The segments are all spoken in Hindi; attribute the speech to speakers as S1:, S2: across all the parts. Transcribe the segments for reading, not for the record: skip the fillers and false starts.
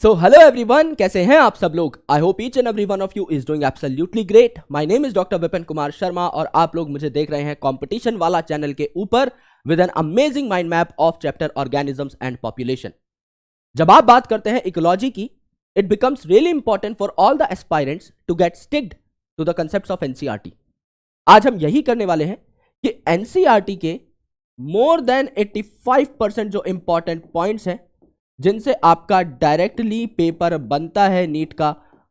S1: सो हेलो एवरीवन, कैसे हैं आप सब लोग। I hope each and every one of you is doing absolutely great. My name is doctor Vipin Kumar Sharma और आप लोग मुझे देख रहे हैं कंपटीशन वाला चैनल के ऊपर with an amazing mind map of chapter organisms and population. जब आप बात करते हैं इकोलॉजी की, it becomes really important for all the aspirants to get sticked to the concepts of NCERT. आज हम यही करने वाले हैं कि एनसीईआरटी के मोर देन 85% जो इंपॉर्टेंट पॉइंट्स हैं जिनसे आपका डायरेक्टली पेपर बनता है नीट का,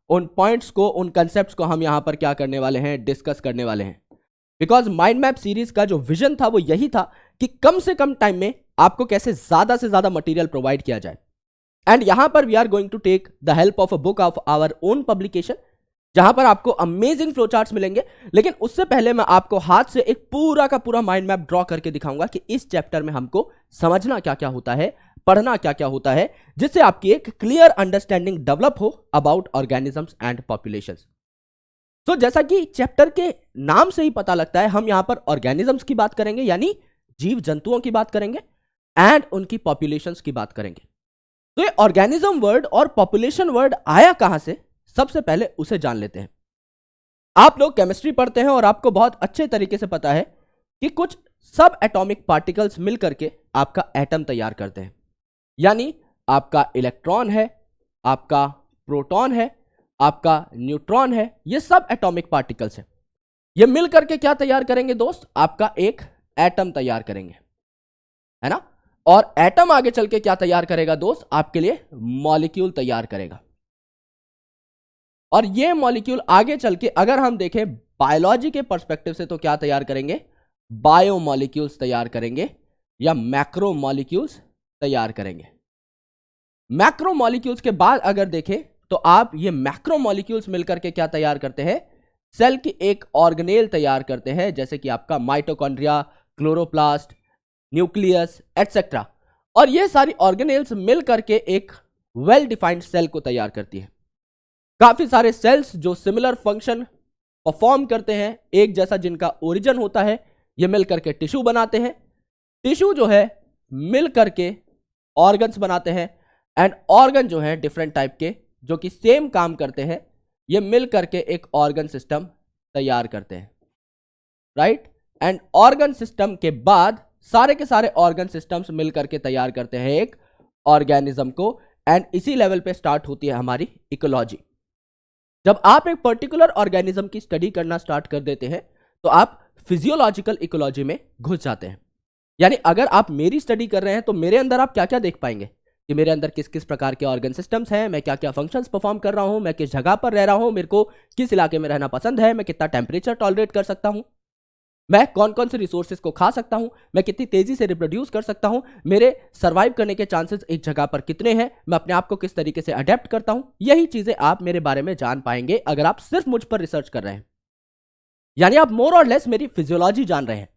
S1: उन पॉइंट्स को, उन कंसेप्ट्स को हम यहां पर क्या करने वाले हैं, डिस्कस करने वाले हैं। बिकॉज माइंड मैप सीरीज का जो विजन था वो यही था कि कम से कम टाइम में आपको कैसे ज्यादा से ज्यादा मटेरियल प्रोवाइड किया जाए। एंड यहां पर we are going to take the help of a book of our own publication, जहां पर आपको अमेजिंग फ्लो चार्ट्स मिलेंगे। लेकिन उससे पहले मैं आपको हाथ से एक पूरा का पूरा माइंड मैप ड्रॉ करके दिखाऊंगा कि इस चैप्टर में हमको समझना क्या क्या होता है, पढ़ना क्या क्या होता है, जिससे आपकी एक क्लियर अंडरस्टैंडिंग डेवलप हो अबाउट ऑर्गेनिजम्स एंड पॉपुलेशंस। तो जैसा कि चैप्टर के नाम से ही पता लगता है, हम यहां पर ऑर्गेनिजम्स की बात करेंगे, यानी जीव जंतुओं की बात करेंगे, एंड उनकी पॉपुलेशंस की बात करेंगे। तो ये ऑर्गेनिज्म वर्ड और पॉपुलेशन वर्ड आया कहां से, सबसे पहले उसे जान लेते हैं। आप लोग केमिस्ट्री पढ़ते हैं और आपको बहुत अच्छे तरीके से पता है कि कुछ सब एटॉमिक पार्टिकल्स मिलकर के आपका एटम तैयार करते हैं। यानी आपका इलेक्ट्रॉन है, आपका प्रोटॉन है, आपका न्यूट्रॉन है, ये सब एटॉमिक पार्टिकल्स हैं। ये मिलकर के क्या तैयार करेंगे दोस्त, आपका एक एटम तैयार करेंगे, है ना। और एटम आगे चल के क्या तैयार करेगा दोस्त, आपके लिए मॉलिक्यूल तैयार करेगा। और ये मॉलिक्यूल आगे चल के अगर हम देखें बायोलॉजी के पर्सपेक्टिव से तो क्या तैयार करेंगे, बायो मॉलिक्यूल्स तैयार करेंगे या मैक्रो मॉलिक्यूल्स तैयार करेंगे। मैक्रो मॉलिक्यूल्स के बाद अगर देखें तो आप ये मैक्रो मॉलिक्यूल्स मिलकर के क्या तैयार करते हैं, सेल की एक ऑर्गेनेल तैयार करते हैं, जैसे कि आपका माइटोकॉन्ड्रिया, क्लोरोप्लास्ट, न्यूक्लियस एटसेट्रा। और ये सारी ऑर्गेनेल्स मिलकर के एक वेल डिफाइंड सेल को तैयार करती है। काफी सारे सेल्स जो सिमिलर फंक्शन परफॉर्म करते हैं, एक जैसा जिनका ओरिजिन होता है, ये मिलकर के टिश्यू बनाते हैं। टिश्यू जो है मिलकर के ऑर्गन्स बनाते हैं, एंड ऑर्गन जो है डिफरेंट टाइप के जो कि सेम काम करते हैं, ये मिलकर के एक ऑर्गन सिस्टम तैयार करते हैं, राइट। एंड ऑर्गन सिस्टम के बाद सारे के सारे ऑर्गन सिस्टम्स मिलकर के तैयार करते हैं एक ऑर्गेनिज्म को। एंड इसी लेवल पे स्टार्ट होती है हमारी इकोलॉजी। जब आप एक पर्टिकुलर ऑर्गेनिज्म की स्टडी करना स्टार्ट कर देते हैं तो आप फिजियोलॉजिकल इकोलॉजी में घुस जाते हैं। यानी अगर आप मेरी स्टडी कर रहे हैं तो मेरे अंदर आप क्या क्या देख पाएंगे कि मेरे अंदर किस किस प्रकार के ऑर्गन सिस्टम्स हैं, मैं क्या क्या फंक्शंस परफॉर्म कर रहा हूं, मैं किस जगह पर रह रहा हूं, मेरे को किस इलाके में रहना पसंद है, मैं कितना टेम्परेचर टॉलरेट कर सकता हूं, मैं कौन कौन से रिसोर्सेज को खा सकता हूं, मैं कितनी तेजी से रिप्रोड्यूस कर सकता हूं, मेरे सर्वाइव करने के चांसेस एक जगह पर कितने हैं, मैं अपने आप को किस तरीके से अडेप्ट करता हूं। यही चीजें आप मेरे बारे में जान पाएंगे अगर आप सिर्फ मुझ पर रिसर्च कर रहे हैं। यानी आप मोर और लेस मेरी फिजियोलॉजी जान रहे हैं,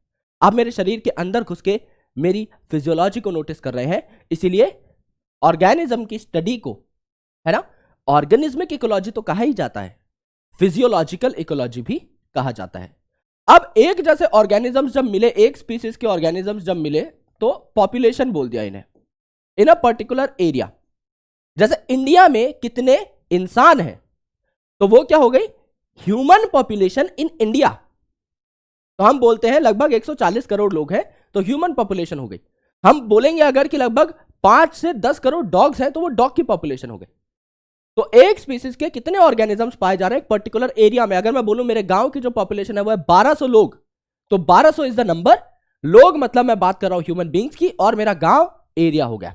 S1: आप मेरे शरीर के अंदर घुस के मेरी फिजियोलॉजी को नोटिस कर रहे हैं। इसीलिए ऑर्गेनिज्म की स्टडी को, है ना, ऑर्गेनिज्मिक इकोलॉजी तो कहा ही जाता है, फिजियोलॉजिकल इकोलॉजी भी कहा जाता है। अब एक जैसे ऑर्गेनिजम्स जब मिले, एक स्पीसीज के ऑर्गेनिजम्स जब मिले तो पॉपुलेशन बोल दिया इन्हें इन अ पर्टिकुलर एरिया। जैसे इंडिया में कितने इंसान हैं तो वो क्या हो गई, ह्यूमन पॉपुलेशन इन इंडिया। तो हम बोलते हैं लगभग 140 करोड़ लोग हैं तो ह्यूमन पॉपुलेशन हो गई। हम बोलेंगे अगर कि लगभग 5 से 10 करोड़ डॉग्स हैं तो वो डॉग की पॉपुलेशन हो गई। तो एक स्पीसीज के कितने ऑर्गेनिजम्स पाए जा रहे हैं एक पर्टिकुलर एरिया में। अगर मैं बोलूं मेरे गांव की जो पॉपुलेशन है वो है 1200 लोग, तो 1200 इज द नंबर। लोग मतलब मैं बात कर रहा हूं ह्यूमन बींग्स की, और मेरा गांव एरिया हो गया।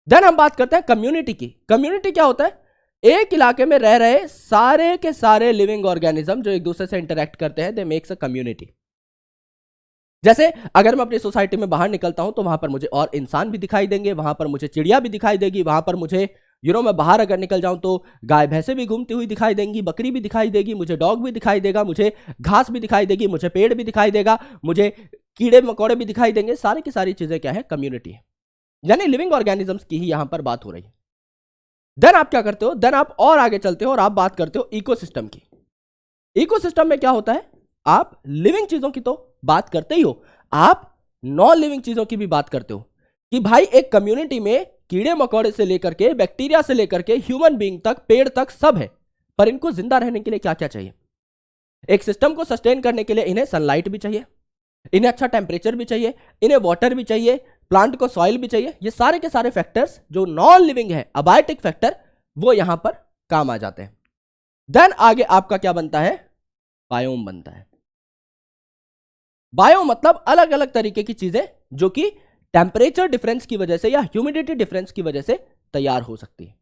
S1: देन हम बात करते हैं कम्युनिटी की। कम्युनिटी क्या होता है, एक इलाके में रह रहे सारे के सारे लिविंग ऑर्गेनिज्म जो एक दूसरे से इंटरेक्ट करते हैं, दे मेक्स अ कम्युनिटी। जैसे अगर मैं अपनी सोसाइटी में बाहर निकलता हूं तो वहां पर मुझे और इंसान भी दिखाई देंगे, वहां पर मुझे चिड़िया भी दिखाई देगी, वहां पर मुझे मैं बाहर अगर निकल जाऊं तो गाय भैंसे भी घूमती हुई दिखाई देंगी, बकरी भी दिखाई देगी, मुझे डॉग भी दिखाई देगा, मुझे घास भी दिखाई देगी, मुझे पेड़ भी दिखाई देगा, मुझे कीड़े मकोड़े भी दिखाई देंगे। सारी की सारी चीजें क्या है, कम्युनिटी है। यानी लिविंग ऑर्गेनिजम्स की ही यहां पर बात हो रही है। देन आप क्या करते हो, देन आप और आगे चलते हो और आप बात करते हो इकोसिस्टम की। इकोसिस्टम में क्या होता है, आप लिविंग चीजों की तो बात करते ही हो, आप नॉन लिविंग चीजों की भी बात करते हो कि भाई एक कम्युनिटी में कीड़े मकोड़े से लेकर के, बैक्टीरिया से लेकर के, ह्यूमन बीइंग तक, पेड़ तक सब है। पर इनको जिंदा रहने के लिए क्या क्या चाहिए? एक सिस्टम को सस्टेन करने के लिए इन्हें सनलाइट भी चाहिए, इन्हें अच्छा टेम्परेचर भी चाहिए, इन्हें वाटर भी चाहिए, प्लांट को सॉइल भी चाहिए। ये सारे के सारे फैक्टर्स जो नॉन लिविंग है, अबायोटिक फैक्टर, वो यहां पर काम आ जाते हैं। देन आगे आपका क्या बनता है? बायोम बनता है। बायो मतलब अलग अलग तरीके की चीजें जो कि टेम्परेचर डिफरेंस की वजह से या ह्यूमिडिटी डिफरेंस की वजह से तैयार हो सकती है।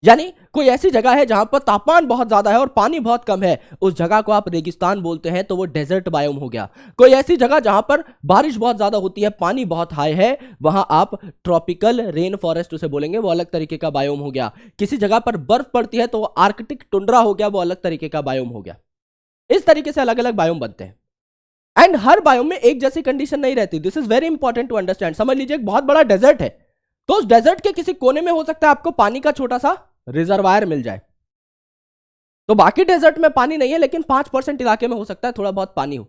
S1: यानी कोई ऐसी जगह है जहां पर तापमान बहुत ज्यादा है और पानी बहुत कम है, उस जगह को आप रेगिस्तान बोलते हैं, तो वो डेजर्ट बायोम हो गया। कोई ऐसी जगह जहां पर बारिश बहुत ज्यादा होती है, पानी बहुत हाई है, वहां आप ट्रॉपिकल रेन फॉरेस्ट उसे बोलेंगे, वो अलग तरीके का बायोम हो गया। किसी जगह पर बर्फ पड़ती है तो वो आर्कटिक टुंड्रा हो गया, वो अलग तरीके का बायोम हो गया। इस तरीके से अलग अलग बायोम बनते हैं। एंड हर बायोम में एक जैसी कंडीशन नहीं रहती। This is very important to understand. समझ लीजिए एक बहुत बड़ा डेजर्ट है, तो उस डेजर्ट के किसी कोने में हो सकता है आपको पानी का छोटा सा रिजर्वायर मिल जाए। तो बाकी डेजर्ट में पानी नहीं है, लेकिन 5% इलाके में हो सकता है थोड़ा बहुत पानी हो।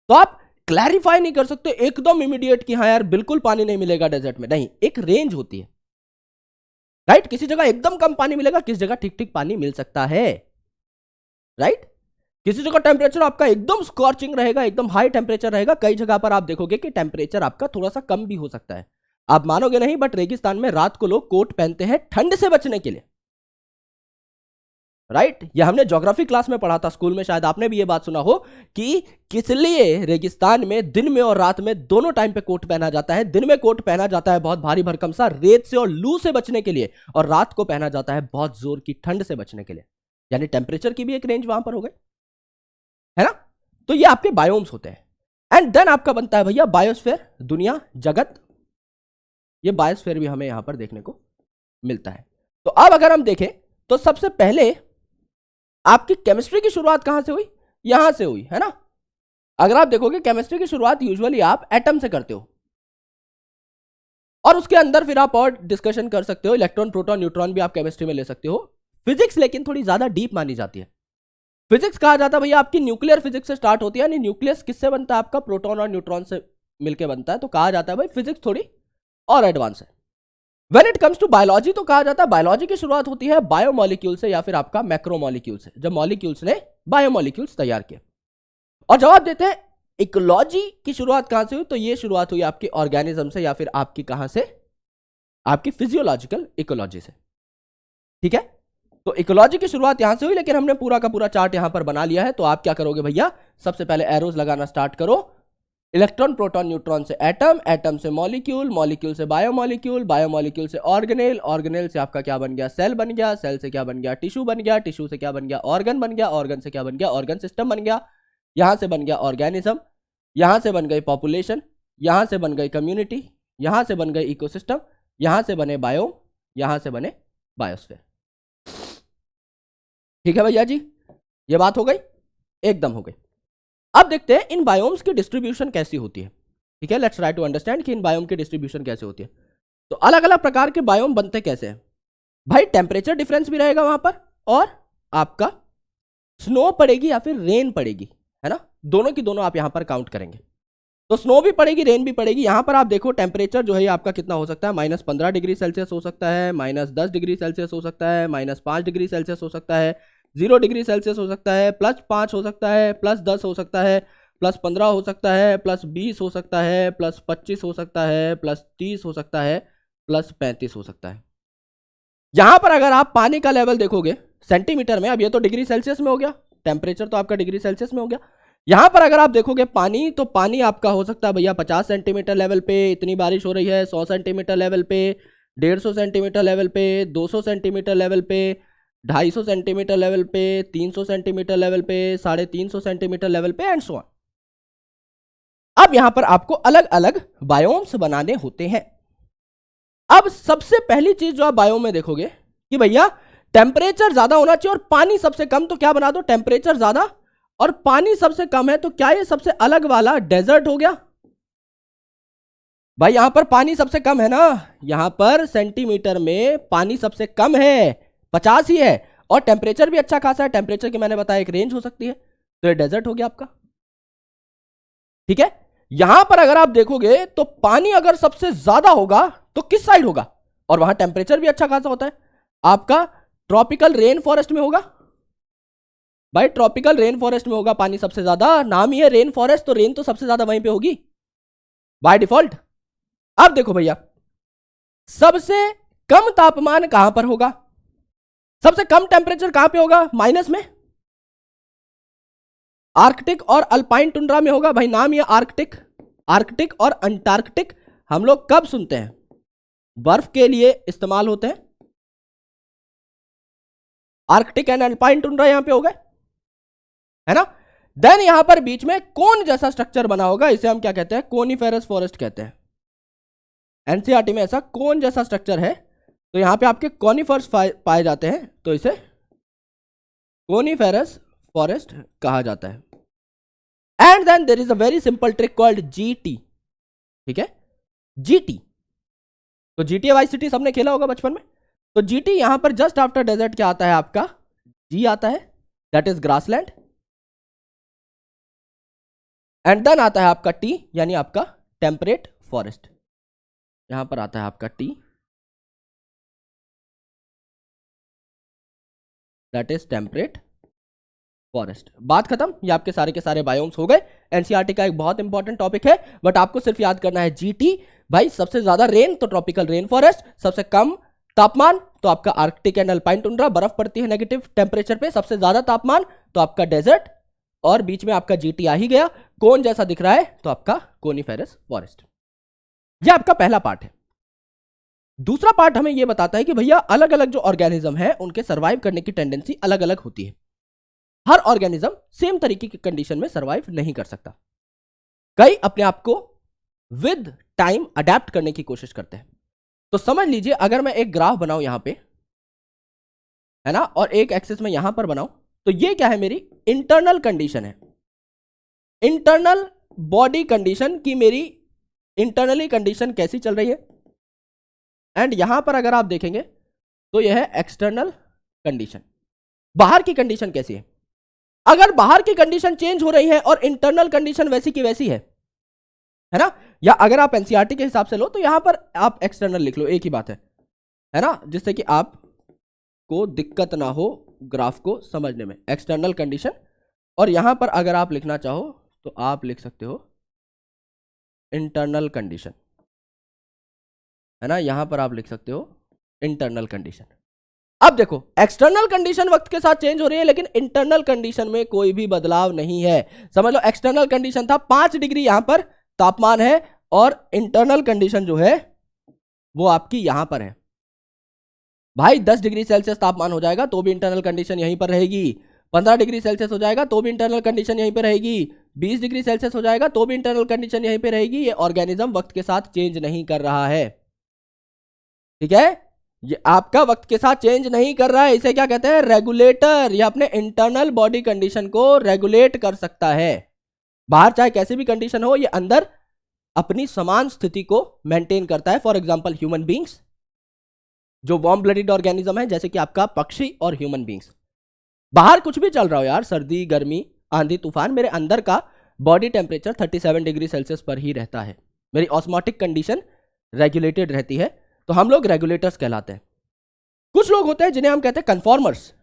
S1: तो आप क्लैरिफाई नहीं कर सकते एकदम इमीडिएट कि हाँ यार बिल्कुल पानी नहीं मिलेगा डेजर्ट में। नहीं, एक रेंज होती है, राइट? किसी जगह एकदम कम पानी मिलेगा, किसी जगह ठीक ठीक पानी मिल सकता है, राइट? किसी जगह टेम्परेचर आपका एकदम स्कॉर्चिंग रहेगा, एकदम हाई टेम्परेचर रहेगा। कई जगह पर आप देखोगे कि टेम्परेचर आपका थोड़ा सा कम भी हो सकता है। आप मानोगे नहीं, बट रेगिस्तान में रात को लोग कोट पहनते हैं ठंड से बचने के लिए, राइट? यह हमने ज्योग्राफी क्लास में पढ़ा था स्कूल में, शायद आपने भी यह बात सुना हो कि किस लिए रेगिस्तान में दिन में और रात में दोनों टाइम पे कोट पहना जाता है। दिन में कोट पहना जाता है बहुत भारी भरकम सा रेत से और लू से बचने के लिए, और रात को पहना जाता है बहुत जोर की ठंड से बचने के लिए। यानी टेम्परेचर की भी एक रेंज वहां पर हो गई, है ना? तो ये आपके बायोम्स होते हैं। एंड देन आपका बनता है भैया बायोस्फीयर, दुनिया, जगत। ये बायोस्फीयर भी हमें यहां पर देखने को मिलता है। तो अब अगर हम देखें तो सबसे पहले आपकी केमिस्ट्री की शुरुआत कहां से हुई? यहां से हुई, है ना? अगर आप देखोगे केमिस्ट्री की शुरुआत यूजुअली आप एटम से करते हो, और उसके अंदर फिर आप और डिस्कशन कर सकते हो, इलेक्ट्रॉन, प्रोटॉन, न्यूट्रॉन भी आप केमिस्ट्री में ले सकते हो। फिजिक्स लेकिन थोड़ी ज्यादा डीप मानी जाती है। फिजिक्स कहा जाता है भैया आपकी न्यूक्लियर फिजिक्स से स्टार्ट होती है, यानी न्यूक्लियस किससे बनता है? आपका प्रोटॉन और न्यूट्रॉन से मिलकर बनता है। तो कहा जाता है भाई फिजिक्स थोड़ी और एडवांस है। When it comes to biology तो कहा जाता है बायोलॉजी की शुरुआत होती है बायोमोलिक्यूल से या फिर आपका मैक्रोमोलिक्यूल से, जब मॉलिक्यूल्स ने बायोमोलिक्यूल्स तैयार किए। और जवाब देते हैं इकोलॉजी की शुरुआत कहां से हुई? तो ये शुरुआत हुई आपकी ऑर्गेनिज्म से, या फिर आपकी कहां से? आपकी फिजियोलॉजिकल इकोलॉजी से, ठीक है? तो इकोलॉजी की शुरुआत यहां से हुई, लेकिन हमने पूरा का पूरा चार्ट यहां पर बना लिया है। तो आप क्या करोगे भैया? सबसे पहले एरोज लगाना स्टार्ट करो। इलेक्ट्रॉन, प्रोटॉन, न्यूट्रॉन से एटम, एटम से मॉलिक्यूल, मॉलिक्यूल से बायोमॉलिक्यूल, बायोमॉलिक्यूल से ऑर्गेनेल, ऑर्गेनेल से आपका क्या बन गया? सेल बन गया, सेल से क्या बन गया? टिश्यू बन गया, टिश्यू से क्या बन गया? ऑर्गन बन गया, ऑर्गन से क्या बन गया? ऑर्गन सिस्टम बन गया। यहां से बन गया ऑर्गेनिज्म, यहां से बन गई पॉपुलेशन, यहां से बन गई कम्युनिटी, यहां से बन गई इकोसिस्टम, यहां से बने बायोम, यहां से बने बायोस्फीयर। ठीक है भैया जी, ये बात हो गई, एकदम हो गई। अब देखते हैं इन बायोम्स की डिस्ट्रीब्यूशन कैसी होती है। ठीक है, लेट्स ट्राई टू अंडरस्टैंड कि इन बायोम की डिस्ट्रीब्यूशन कैसे होती है। तो अलग अलग प्रकार के बायोम बनते कैसे हैं भाई? टेम्परेचर डिफरेंस भी रहेगा वहां पर, और आपका स्नो पड़ेगी या फिर रेन पड़ेगी, है ना? दोनों की दोनों आप यहां पर काउंट करेंगे। तो स्नो भी पड़ेगी, रेन भी पड़ेगी। यहां पर आप देखो टेम्परेचर जो है आपका कितना हो सकता है? -15 डिग्री सेल्सियस हो सकता है, -10 डिग्री सेल्सियस हो सकता है, -5 डिग्री सेल्सियस हो सकता है, 0 डिग्री सेल्सियस हो सकता है, +5 हो सकता है, +10 हो सकता है, +15 हो सकता है, +20 हो सकता है, +25 हो सकता है, +30 हो सकता है, +35 हो सकता है। यहां पर अगर आप पानी का लेवल देखोगे सेंटीमीटर में, अब ये तो डिग्री सेल्सियस में हो गया, टेम्परेचर तो आपका डिग्री सेल्सियस में हो गया। यहां पर अगर आप देखोगे पानी, तो पानी आपका हो सकता है भैया 50 सेंटीमीटर लेवल पे, इतनी बारिश हो रही है, 100 सेंटीमीटर लेवल पे, 150 सेंटीमीटर लेवल पे, 200 सेंटीमीटर लेवल पे, 250 सेंटीमीटर लेवल पे, 300 सेंटीमीटर लेवल पे, 350 सेंटीमीटर लेवल पे, एंड सो ऑन। अब यहां पर आपको अलग अलग बायोम्स बनाने होते हैं। अब सबसे पहली चीज जो आप बायोम में देखोगे कि भैया टेम्परेचर ज्यादा होना चाहिए और पानी सबसे कम, तो क्या बना दो? टेम्परेचर ज्यादा और पानी सबसे कम है, तो क्या ये सबसे अलग वाला डेजर्ट हो गया? भाई यहां पर पानी सबसे कम है ना, यहां पर सेंटीमीटर में पानी सबसे कम है, 50 ही है, और टेम्परेचर भी अच्छा खासा है। टेम्परेचर की मैंने बताया एक रेंज हो सकती है, तो ये डेजर्ट हो गया आपका। ठीक है, यहां पर अगर आप देखोगे तो पानी अगर सबसे ज्यादा होगा तो किस साइड होगा? और वहां टेम्परेचर भी अच्छा खासा होता है। आपका ट्रॉपिकल रेन फॉरेस्ट में होगा भाई, ट्रॉपिकल रेन फॉरेस्ट में होगा पानी सबसे ज्यादा, नाम ही है रेन फॉरेस्ट, तो रेन तो सबसे ज्यादा वहीं पे होगी बाय डिफॉल्ट। अब देखो भैया, सबसे कम तापमान कहां पर होगा, सबसे कम टेम्परेचर कहां पे होगा, माइनस में। आर्कटिक और अल्पाइन टुंड्रा में होगा भाई, नाम ये आर्कटिक। आर्कटिक और अंटार्कटिक हम लोग कब सुनते हैं, बर्फ के लिए इस्तेमाल होते हैं। आर्कटिक एंड अल्पाइन टुंड्रा यहां पे हो गए, है ना। देन यहां पर बीच में कोन जैसा स्ट्रक्चर बना होगा, इसे हम क्या कहते हैं, कोनिफेरस फॉरेस्ट कहते हैं। एनसीईआरटी में ऐसा कोन जैसा स्ट्रक्चर है, तो यहां पे आपके कॉनिफर्स पाए जाते हैं, तो इसे कोनिफेरस फॉरेस्ट कहा जाता है। And then there is a very simple trick called GT, ठीक है, जीटी। तो जीटी वाई सिटी सबने खेला होगा बचपन में। तो जीटी यहां पर जस्ट आफ्टर डेजर्ट क्या आता है आपका, जी आता है, that is grassland. And then आता है आपका टी, यानी आपका टेम्परेट फॉरेस्ट। यहां पर आता है आपका T, that is temperate forest. बात खत्म, ये आपके सारे के सारे बायोम्स हो गए। एनसीईआरटी का एक बहुत इंपॉर्टेंट टॉपिक है, बट आपको सिर्फ याद करना है जीटी। भाई सबसे ज्यादा रेन तो ट्रॉपिकल रेन फॉरेस्ट, सबसे कम तापमान तो आपका आर्कटिक एंड अल्पाइन टुंड्रा, बर्फ पड़ती है नेगेटिव टेम्परेचर पे। सबसे ज्यादा तापमान तो आपका डेजर्ट, और बीच में आपका जीटी आ ही गया। कोन जैसा दिख रहा है तो आपका कोनिफेरस फॉरेस्ट। यह आपका पहला पार्ट है। दूसरा पार्ट हमें यह बताता है कि भैया अलग अलग जो ऑर्गेनिज्म है उनके सर्वाइव करने की टेंडेंसी अलग अलग होती है। हर ऑर्गेनिज्म सेम तरीके की कंडीशन में सर्वाइव नहीं कर सकता। कई अपने आप को विद टाइम अडेप्ट करने की कोशिश करते हैं। तो समझ लीजिए, अगर मैं एक ग्राफ बनाऊं यहां पे, है ना, और एक एक्सिस में यहां पर बनाऊं, तो ये क्या है, मेरी इंटरनल कंडीशन है। इंटरनल बॉडी कंडीशन की मेरी इंटरनली कंडीशन कैसी चल रही है। एंड यहां पर अगर आप देखेंगे तो यह है एक्सटर्नल कंडीशन, बाहर की कंडीशन कैसी है। अगर बाहर की कंडीशन चेंज हो रही है और इंटरनल कंडीशन वैसी की वैसी है ना, या अगर आप एनसीईआरटी के हिसाब से लो तो यहां पर आप एक्सटर्नल लिख लो, एक ही बात है ना, जिससे कि आपको दिक्कत ना हो ग्राफ को समझने में। एक्सटर्नल कंडीशन, और यहां पर अगर आप लिखना चाहो तो आप लिख सकते हो इंटरनल कंडीशन, है ना, यहां पर आप लिख सकते हो इंटरनल कंडीशन। अब देखो, एक्सटर्नल कंडीशन वक्त के साथ चेंज हो रही है, लेकिन इंटरनल कंडीशन में कोई भी बदलाव नहीं है। समझ लो, एक्सटर्नल कंडीशन था 5 डिग्री यहां पर तापमान है, और इंटरनल कंडीशन जो है वो आपकी यहां पर है। भाई 10 डिग्री सेल्सियस तापमान हो जाएगा तो भी इंटरनल कंडीशन यहीं पर रहेगी, 15 डिग्री सेल्सियस हो जाएगा तो भी इंटरनल कंडीशन यहीं पर रहेगी, 20 डिग्री सेल्सियस हो जाएगा तो भी इंटरनल कंडीशन यहीं पर रहेगी। ये ऑर्गेनिज्म वक्त के साथ चेंज नहीं कर रहा है, ठीक है, ये आपका वक्त के साथ चेंज नहीं कर रहा है। इसे क्या कहते हैं, रेगुलेटर। ये अपने इंटरनल बॉडी कंडीशन को रेगुलेट कर सकता है। बाहर चाहे कैसी भी कंडीशन हो, ये अंदर अपनी समान स्थिति को मेंटेन करता है। फॉर एग्जांपल ह्यूमन बींग्स, जो वार्म ब्लडेड ऑर्गेनिज्म है, जैसे कि आपका पक्षी और ह्यूमन बींग्स। बाहर कुछ भी चल रहा हो यार, सर्दी गर्मी आंधी तूफान, मेरे अंदर का बॉडी टेम्परेचर 37 डिग्री सेल्सियस पर ही रहता है। मेरी ऑस्मोटिक कंडीशन रेगुलेटेड रहती है, तो हम लोग रेगुलेटर्स कहलाते हैं। कुछ लोग होते हैं जिन्हें हम कहते हैं कन्फॉर्मर्स।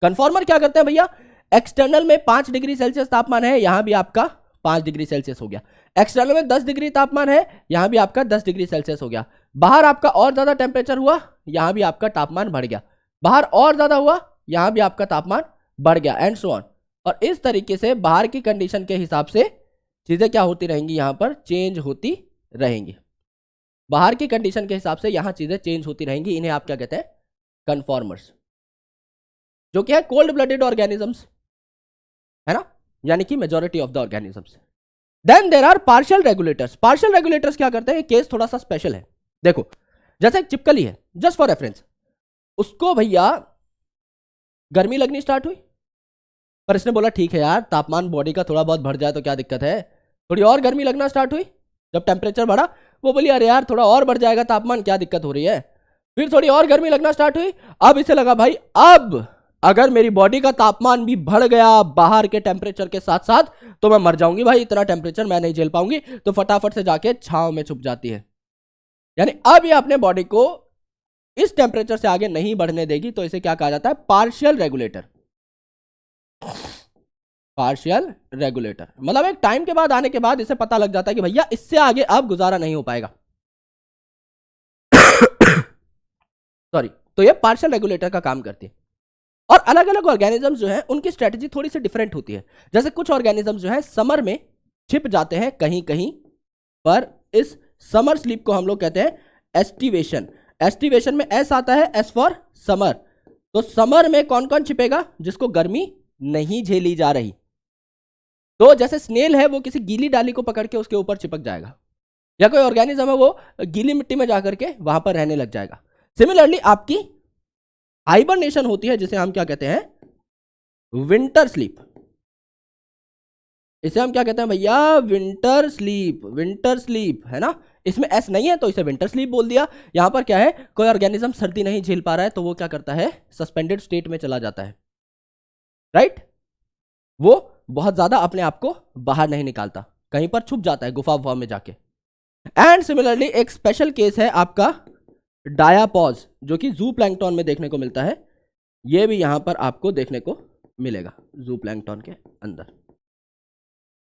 S1: कन्फॉर्मर क्या करते हैं भैया, एक्सटर्नल में 5 डिग्री सेल्सियस तापमान है, यहां भी आपका 5 डिग्री सेल्सियस हो गया। एक्सटर्नल में 10 डिग्री तापमान है, यहां भी आपका 10 डिग्री सेल्सियस हो गया। बाहर आपका और ज्यादा टेम्परेचर हुआ, यहां भी आपका तापमान बढ़ गया। बाहर और ज्यादा हुआ, यहां भी आपका तापमान बढ़ गया, एंड सो ऑन। और इस तरीके से बाहर की कंडीशन के हिसाब से चीजें क्या होती रहेंगी, यहां पर चेंज होती रहेंगी। बाहर की कंडीशन के हिसाब से यहां चीजें चेंज होती रहेंगी। इन्हें आप क्या कहते हैं, कन्फॉर्मर्स, जो कि है कोल्ड ब्लडेड ऑर्गेनिजम्स, है ना, यानी कि majority of the organisms. Then there are partial regulators. Partial regulators क्या करते हैं, केस थोड़ा सा स्पेशल है। देखो, जैसे एक चिपकली है, जस्ट फॉर रेफरेंस, उसको भैया गर्मी लगनी स्टार्ट हुई, पर इसने बोला ठीक है यार, तापमान बॉडी का थोड़ा बहुत बढ़ जाए तो क्या दिक्कत है। थोड़ी और गर्मी लगना स्टार्ट हुई, जब टेम्परेचर बढ़ा, वो बोली अरे यार थोड़ा और बढ़ जाएगा तापमान, क्या दिक्कत हो रही है। फिर थोड़ी और गर्मी लगना स्टार्ट हुई, अब इसे लगा भाई अब अगर मेरी बॉडी का तापमान भी बढ़ गया बाहर के टेम्परेचर के साथ साथ, तो मैं मर जाऊंगी भाई, इतना टेम्परेचर मैं नहीं झेल पाऊंगी। तो फटाफट से जाके छांव में छुप जाती है। यानी अब ये अपने बॉडी को इस टेम्परेचर से आगे नहीं बढ़ने देगी तो इसे क्या कहा जाता है? Partial regulator. पार्शियल रेगुलेटर मतलब एक टाइम के बाद आने के बाद इसे पता लग जाता है कि भैया इससे आगे अब गुजारा नहीं हो पाएगा। सॉरी, तो ये पार्शियल रेगुलेटर का काम करती है। और अलग अलग ऑर्गेनिजम्स जो है उनकी स्ट्रेटजी थोड़ी सी डिफरेंट होती है। जैसे कुछ ऑर्गेनिजम्स जो है समर में छिप जाते हैं कहीं कहीं पर, इस समर स्लीप को हम लोग कहते हैं एस्टिवेशन। एस्टिवेशन में एस आता है, एस फॉर समर। तो समर में कौन कौन छिपेगा? जिसको गर्मी नहीं झेली जा रही। तो जैसे स्नेल है वो किसी गीली डाली को पकड़ के उसके ऊपर चिपक जाएगा, या कोई ऑर्गेनिज्म है वो गीली मिट्टी में जाकर के वहां पर रहने लग जाएगा। सिमिलरली आपकी हाइबरनेशन होती है जिसे हम क्या कहते हैं? Winter sleep. इसे हम क्या कहते हैं भैया? Winter sleep. विंटर स्लीप है ना, इसमें एस नहीं है तो इसे विंटर स्लीप बोल दिया। यहां पर क्या है, कोई ऑर्गेनिज्म सर्दी नहीं झेल पा रहा है तो वो क्या करता है? सस्पेंडेड स्टेट में चला जाता है, राइट? वो बहुत ज्यादा अपने आप को बाहर नहीं निकालता, कहीं पर छुप जाता है गुफा वुफा में जाके। एंड सिमिलरली एक स्पेशल केस है आपका डायापॉज, जो कि जू प्लैंकटन में देखने को मिलता है। ये भी यहां पर आपको देखने को मिलेगा जू प्लैंकटन के अंदर।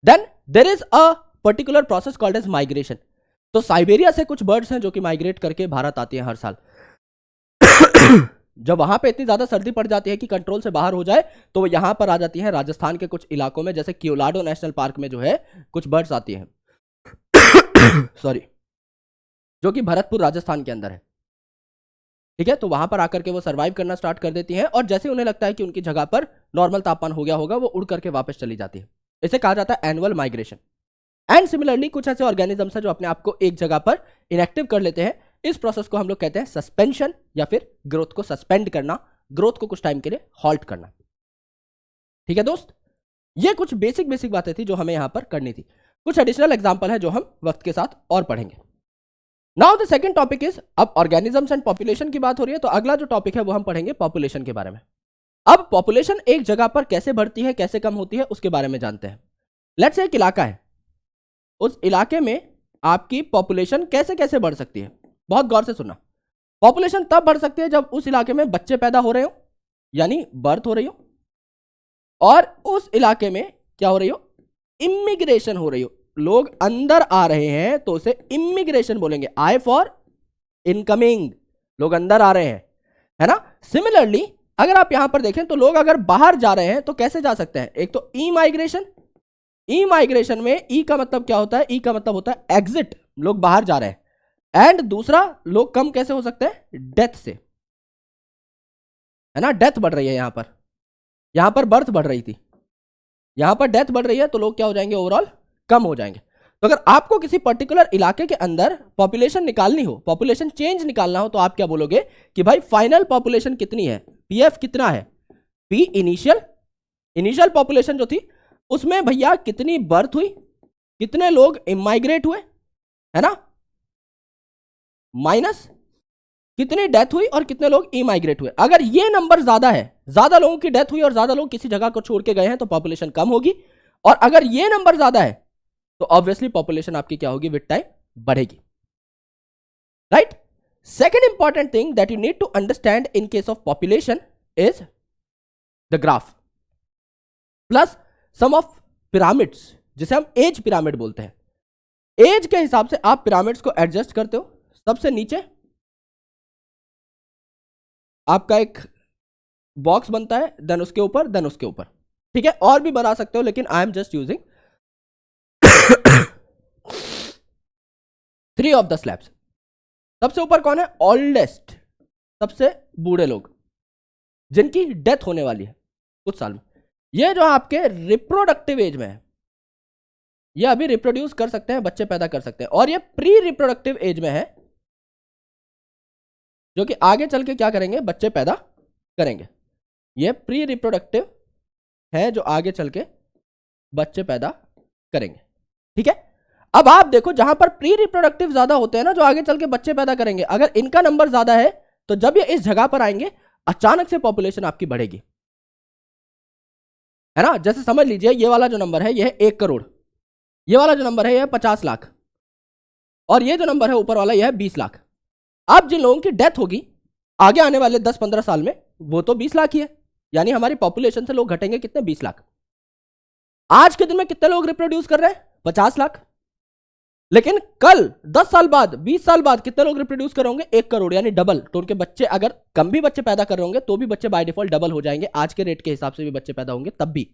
S1: Then there is a particular process called as migration. तो साइबेरिया से कुछ बर्ड्स हैं जो कि माइग्रेट करके भारत आती हैं हर साल। जब वहां पे इतनी ज्यादा सर्दी पड़ जाती है कि कंट्रोल से बाहर हो जाए तो वो यहां पर आ जाती हैं राजस्थान के कुछ इलाकों में, जैसे क्योलाडो नेशनल पार्क में जो है कुछ बर्ड्स आती हैं सॉरी, जो कि भरतपुर राजस्थान के अंदर है। ठीक है, तो वहां पर आकर के वो सर्वाइव करना स्टार्ट कर देती हैं और जैसे उन्हें लगता है कि उनकी जगह पर नॉर्मल तापमान हो गया होगा वो उड़ करके वापस चली जाती है। इसे कहा जाता है एनुअल माइग्रेशन। एंड सिमिलरली कुछ ऐसे ऑर्गेनिजम्स हैं जो अपने आप को एक जगह पर इनएक्टिव कर लेते हैं। इस प्रोसेस को हम लोग कहते हैं सस्पेंशन, या फिर ग्रोथ को सस्पेंड करना, ग्रोथ को कुछ टाइम के लिए हॉल्ट करना। ठीक है दोस्त, ये कुछ बेसिक बातें थी जो हमें यहां पर करनी थी। कुछ एडिशनल एग्जांपल है जो हम वक्त के साथ और पढ़ेंगे। Now the second topic is, अब ऑर्गेनिजम्स एंड पॉपुलेशन की बात हो रही है तो अगला जो टॉपिक है वो हम पढ़ेंगे पॉपुलेशन के बारे में। अब पॉपुलेशन एक जगह पर कैसे बढ़ती है, कैसे कम होती है, उसके बारे में जानते हैं। लेट्स से एक इलाका है, उस इलाके में आपकी पॉपुलेशन कैसे कैसे बढ़ सकती है। बहुत गौर से सुनना। पॉपुलेशन तब बढ़ सकती है जब उस इलाके में बच्चे पैदा हो रहे हो, यानी बर्थ हो रही हो, और उस इलाके में क्या हो रही हो? इमिग्रेशन हो रही हो, लोग अंदर आ रहे हैं तो उसे इमिग्रेशन बोलेंगे। आई फॉर इनकमिंग, लोग अंदर आ रहे हैं, है ना। सिमिलरली अगर आप यहां पर देखें तो लोग अगर बाहर जा रहे हैं तो कैसे जा सकते हैं? एक तो ई माइग्रेशन। ई माइग्रेशन में ई का मतलब क्या होता है? ई का मतलब होता है एग्जिट, लोग बाहर जा रहे हैं। एंड दूसरा, लोग कम कैसे हो सकते हैं? डेथ से, है ना। डेथ बढ़ रही है यहां पर बर्थ बढ़ रही थी, यहां पर डेथ बढ़ रही है तो लोग क्या हो जाएंगे? ओवरऑल कम हो जाएंगे। तो अगर आपको किसी पर्टिकुलर इलाके के अंदर पॉपुलेशन निकालनी हो, पॉपुलेशन चेंज निकालना हो, तो आप क्या बोलोगे कि भाई फाइनल पॉपुलेशन कितनी है? पीएफ कितना है? पी इनिशियल पॉपुलेशन जो थी उसमें भैया कितनी बर्थ हुई, कितने लोग इमाइग्रेट हुए, है ना, माइनस कितनी डेथ हुई और कितने लोग इमाइग्रेट हुए। अगर ये नंबर ज्यादा है, ज्यादा लोगों की डेथ हुई और ज्यादा लोग किसी जगह को छोड़ के गए हैं, तो पॉपुलेशन कम होगी। और अगर ये नंबर ज्यादा है तो ऑब्वियसली पॉपुलेशन आपकी क्या होगी? विद टाइम बढ़ेगी, right. Second important thing that you need to understand in case of population is the graph plus some of pyramids, जिसे हम एज पिरामिड बोलते हैं। एज के हिसाब से आप पिरामिड्स को एडजस्ट करते हो। सबसे नीचे आपका एक बॉक्स बनता है, देन उसके ऊपर, देन उसके ऊपर, ठीक है। और भी बना सकते हो लेकिन I am just using 3 of the slabs. सबसे ऊपर कौन है? ओल्डेस्ट, सबसे बूढ़े लोग जिनकी डेथ होने वाली है कुछ साल में। ये जो आपके रिप्रोडक्टिव एज में है, ये अभी रिप्रोड्यूस कर सकते हैं, बच्चे पैदा कर सकते हैं। और ये प्री रिप्रोडक्टिव एज में है, जो कि आगे चल के क्या करेंगे? बच्चे पैदा करेंगे। ये प्री रिप्रोडक्टिव है जो आगे चल के बच्चे पैदा करेंगे, ठीक है। अब आप देखो, जहां पर प्री रिप्रोडक्टिव ज्यादा होते हैं ना, जो आगे चल के बच्चे पैदा करेंगे, अगर इनका नंबर ज्यादा है तो जब ये इस जगह पर आएंगे अचानक से पॉपुलेशन आपकी बढ़ेगी, है ना। जैसे समझ लीजिए ये वाला जो नंबर है ये है 1 करोड़, ये वाला जो नंबर है ये है 50 लाख, और ये जो नंबर है ऊपर वाला ये है 20 लाख। अब जिन लोगों की डेथ होगी आगे आने वाले 10-15 साल में वो तो 20 लाख ही है, यानी हमारी पॉपुलेशन से लोग घटेंगे कितने, 20 लाख। आज के दिन में कितने लोग रिप्रोड्यूस कर रहे हैं, 50 लाख। लेकिन कल 10 साल बाद, 20 साल बाद कितने लोग रिप्रोड्यूस कर होंगे, 1 करोड़, यानी डबल। तो उनके बच्चे अगर कम भी बच्चे पैदा कर रहे होंगे तो भी बच्चे बाय डिफॉल्ट डबल हो जाएंगे, आज के रेट के हिसाब से भी बच्चे पैदा होंगे तब भी।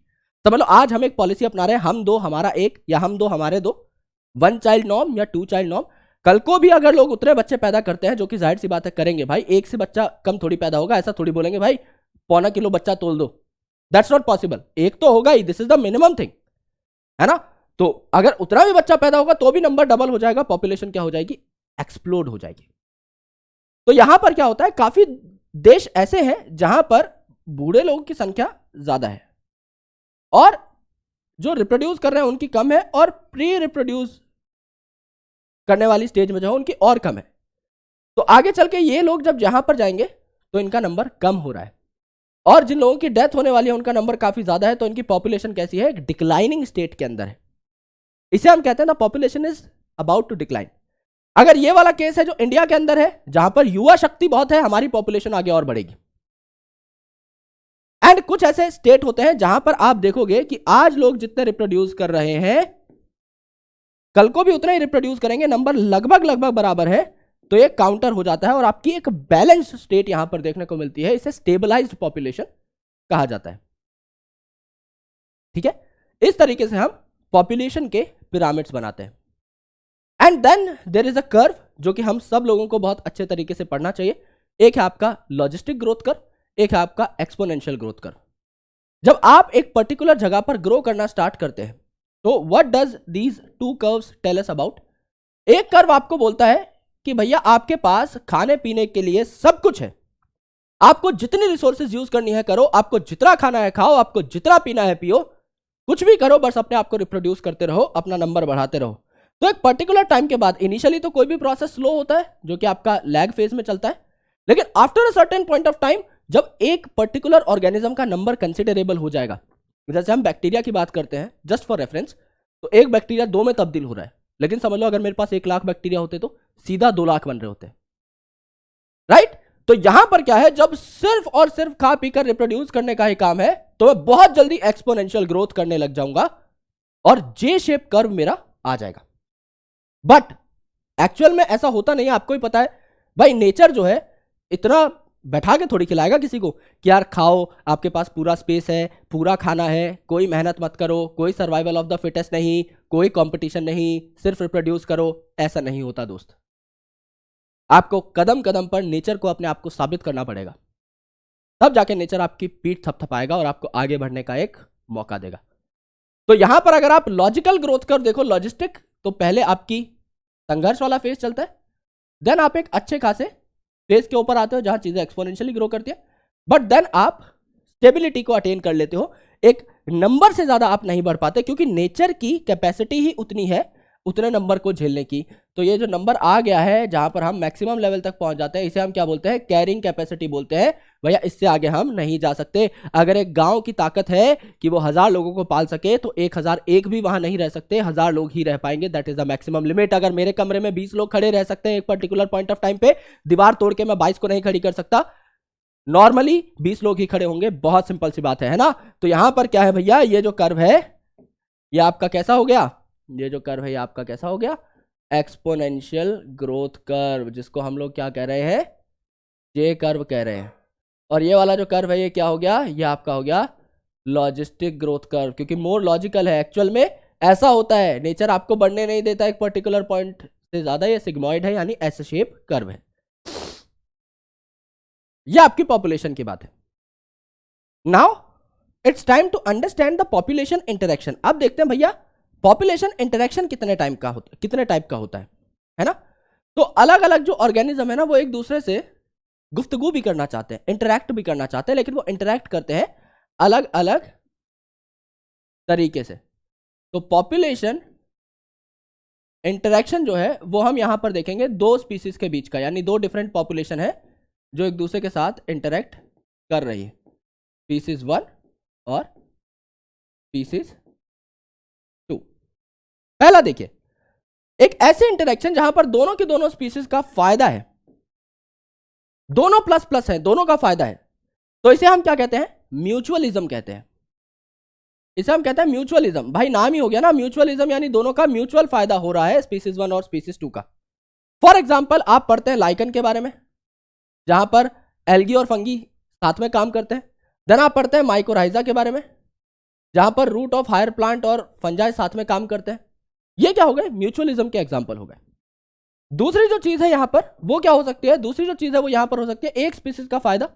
S1: समझ लो आज हम एक पॉलिसी अपना रहे हैं, हम दो हमारा एक, या हम दो हमारे दो, 1 चाइल्ड नॉर्म या 2 चाइल्ड नॉर्म। कल को भी अगर लोग उतने बच्चे पैदा करते हैं, जो कि जाहिर सी बात है करेंगे भाई, एक से बच्चा कम थोड़ी पैदा होगा, ऐसा थोड़ी बोलेंगे भाई 1.25 किलो बच्चा तोल दो, दैट्स नॉट पॉसिबल, एक तो होगा ही, this is the minimum thing, है ना। तो अगर उतना भी बच्चा पैदा होगा तो भी नंबर डबल हो जाएगा, पॉपुलेशन क्या हो जाएगी, एक्सप्लोड हो जाएगी। तो यहां पर क्या होता है, काफी देश ऐसे हैं जहां पर बूढ़े लोगों की संख्या ज्यादा है और जो रिप्रोड्यूस कर रहे हैं उनकी कम है, और प्री रिप्रोड्यूस करने वाली स्टेज में जो है उनकी और कम है। तो आगे चल के ये लोग जब यहां पर जाएंगे तो इनका नंबर कम हो रहा है, और जिन लोगों की डेथ होने वाली है उनका नंबर काफी ज्यादा है। तो इनकी पॉपुलेशन कैसी है, एक डिक्लाइनिंग स्टेट के अंदर है। इसे हम कहते हैं ना, population is about to decline. अगर ये वाला केस है जो इंडिया के अंदर है, जहां पर युवा शक्ति बहुत है, हमारी पॉपुलेशन आगे और बढ़ेगी। एंड कुछ ऐसे स्टेट होते हैं जहां पर आप देखोगे कि आज लोग जितने रिप्रोड्यूस कर रहे हैं कल को भी उतना ही रिप्रोड्यूस करेंगे, नंबर लगभग लगभग बराबर है, तो ये काउंटर हो जाता है और आपकी एक बैलेंस्ड स्टेट यहां पर देखने को मिलती है। इसे स्टेबलाइज्ड पॉपुलेशन कहा जाता है। ठीक है, इस तरीके से हम पॉपुलेशन के पिरामिड्स बनाते हैं। And then there is a curve जो कि हम सब लोगों को बहुत अच्छे तरीके से पढ़ना चाहिए। एक है आपका लॉजिस्टिक ग्रोथ कर्व, एक है आपका एक्सपोनेंशियल ग्रोथ कर्व। जब आप एक पर्टिकुलर जगह पर ग्रो करना स्टार्ट करते हैं तो what does these two curves tell us about. एक कर्व आपको बोलता है कि भैया आपके पास खाने पीने के लिए सब कुछ है, आपको जितनी रिसोर्सेज यूज करनी है करो, आपको जितना खाना है खाओ, आपको जितना पीना है पियो, कुछ भी करो, बस अपने आप को रिप्रोड्यूस करते रहो, अपना नंबर बढ़ाते रहो। तो एक पर्टिकुलर टाइम के बाद इनिशियली तो कोई भी प्रोसेस स्लो होता है जो कि आपका लैग फेज में चलता है, लेकिन after a certain point of time जब एक पर्टिकुलर ऑर्गेनिज्म का नंबर कंसिडरेबल हो जाएगा, जैसे हम बैक्टीरिया की बात करते हैं जस्ट फॉर रेफरेंस, तो एक बैक्टीरिया 2 में तब्दील हो रहा है, लेकिन समझ लो अगर मेरे पास 1 लाख बैक्टीरिया होते तो सीधा 2 लाख बन रहे होते, राइट। तो यहां पर क्या है, जब सिर्फ और सिर्फ खा पीकर रिप्रोड्यूस करने का ही काम है तो मैं बहुत जल्दी एक्सपोनेंशियल ग्रोथ करने लग जाऊंगा और जे शेप कर्व मेरा आ जाएगा। बट एक्चुअल में ऐसा होता नहीं है, आपको ही पता है भाई, नेचर जो है इतना बैठा के थोड़ी खिलाएगा किसी को कि यार खाओ, आपके पास पूरा स्पेस है, पूरा खाना है, कोई मेहनत मत करो, कोई सर्वाइवल ऑफ द फिटेस्ट नहीं, कोई कंपटीशन नहीं, सिर्फ रिप्रोड्यूस करो। ऐसा नहीं होता दोस्त, आपको कदम कदम पर नेचर को अपने आप को साबित करना पड़ेगा, तब जाके नेचर आपकी पीठ थपथपाएगा और आपको आगे बढ़ने का एक मौका देगा। तो यहां पर अगर आप लॉजिकल ग्रोथ कर देखो, लॉजिस्टिक, तो पहले आपकी संघर्ष वाला फेज चलता है, देन आप एक अच्छे खासे फेज के ऊपर आते हो जहां चीजें एक्सपोनेंशियली ग्रो करती है, बट देन आप स्टेबिलिटी को अटेन कर लेते हो। एक नंबर से ज्यादा आप नहीं बढ़ पाते क्योंकि नेचर की कैपेसिटी ही उतनी है उतने नंबर को झेलने की। तो ये जो नंबर आ गया है जहां पर हम मैक्सिमम लेवल तक पहुंच जाते हैं, इसे हम क्या बोलते हैं, कैरिंग कैपेसिटी बोलते हैं। भैया इससे आगे हम नहीं जा सकते। अगर एक गांव की ताकत है कि वो 1000 लोगों को पाल सके तो 1001 भी वहां नहीं रह सकते, 1000 लोग ही रह पाएंगे, that is the maximum limit. अगर मेरे कमरे में 20 लोग खड़े रह सकते हैं एक पर्टिकुलर पॉइंट ऑफ टाइम पे, दीवार तोड़ के मैं 22 को नहीं खड़ी कर सकता, नॉर्मली 20 लोग ही खड़े होंगे, बहुत सिंपल सी बात है ना। तो यहां पर क्या है भैया, ये जो कर्व है ये आपका कैसा हो गया, ये जो कर्व है ये आपका कैसा हो गया, एक्सपोनेंशियल ग्रोथ कर्व, जिसको हम लोग क्या कह रहे हैं, जे कर्व कह रहे हैं। और ये वाला जो कर्व है ये क्या हो गया, ये आपका हो गया लॉजिस्टिक ग्रोथ कर्व, क्योंकि मोर लॉजिकल है। एक्चुअल में ऐसा होता है, नेचर आपको बढ़ने नहीं देता एक पर्टिकुलर पॉइंट से ज्यादा, ये सिग्मॉइड है यानी एस शेप कर्व है। ये आपकी पॉपुलेशन की बात है। Now it's time to understand the population interaction. अब देखते हैं भैया पॉपुलेशन इंटरेक्शन कितने टाइप का होता है ना। तो अलग अलग जो ऑर्गेनिज्म है ना वो एक दूसरे से गुफ्तगू भी करना चाहते हैं, इंटरैक्ट भी करना चाहते हैं, लेकिन वो इंटरैक्ट करते हैं अलग अलग तरीके से। तो पॉपुलेशन इंटरैक्शन जो है वो हम यहां पर देखेंगे 2 स्पीसीज के बीच का, यानी 2 डिफरेंट पॉपुलेशन है जो एक दूसरे के साथ इंटरैक्ट कर रही है, स्पीसीज 1 और स्पीसीज 2। पहला देखिए, एक ऐसे इंटरेक्शन जहां पर दोनों के दोनों स्पीसीज का फायदा है, दोनों प्लस प्लस है, दोनों का फायदा है, तो इसे हम क्या कहते हैं? म्यूचुअलिज्म कहते हैं। इसे हम कहते हैं म्यूचुअलिज्म। भाई नाम ही हो गया ना म्यूचुअलिज्म, यानी दोनों का म्यूचुअल फायदा हो रहा है, स्पीसीज 1 और स्पीसीज 2 का। फॉर एग्जाम्पल आप पढ़ते हैं लाइकन के बारे में, जहां पर एल्गी और फंगी साथ में काम करते हैं। देन आप पढ़ते हैं माइकोराइजा के बारे में, जहां पर रूट ऑफ हायर प्लांट और फंजाई साथ में काम करते हैं। ये क्या हो गए? म्यूचुअलिज्म के एग्जाम्पल हो गए। दूसरी जो चीज है यहां पर वो क्या हो सकती है? दूसरी जो चीज है वो यहां पर हो सकती है एक स्पीसीज का फायदा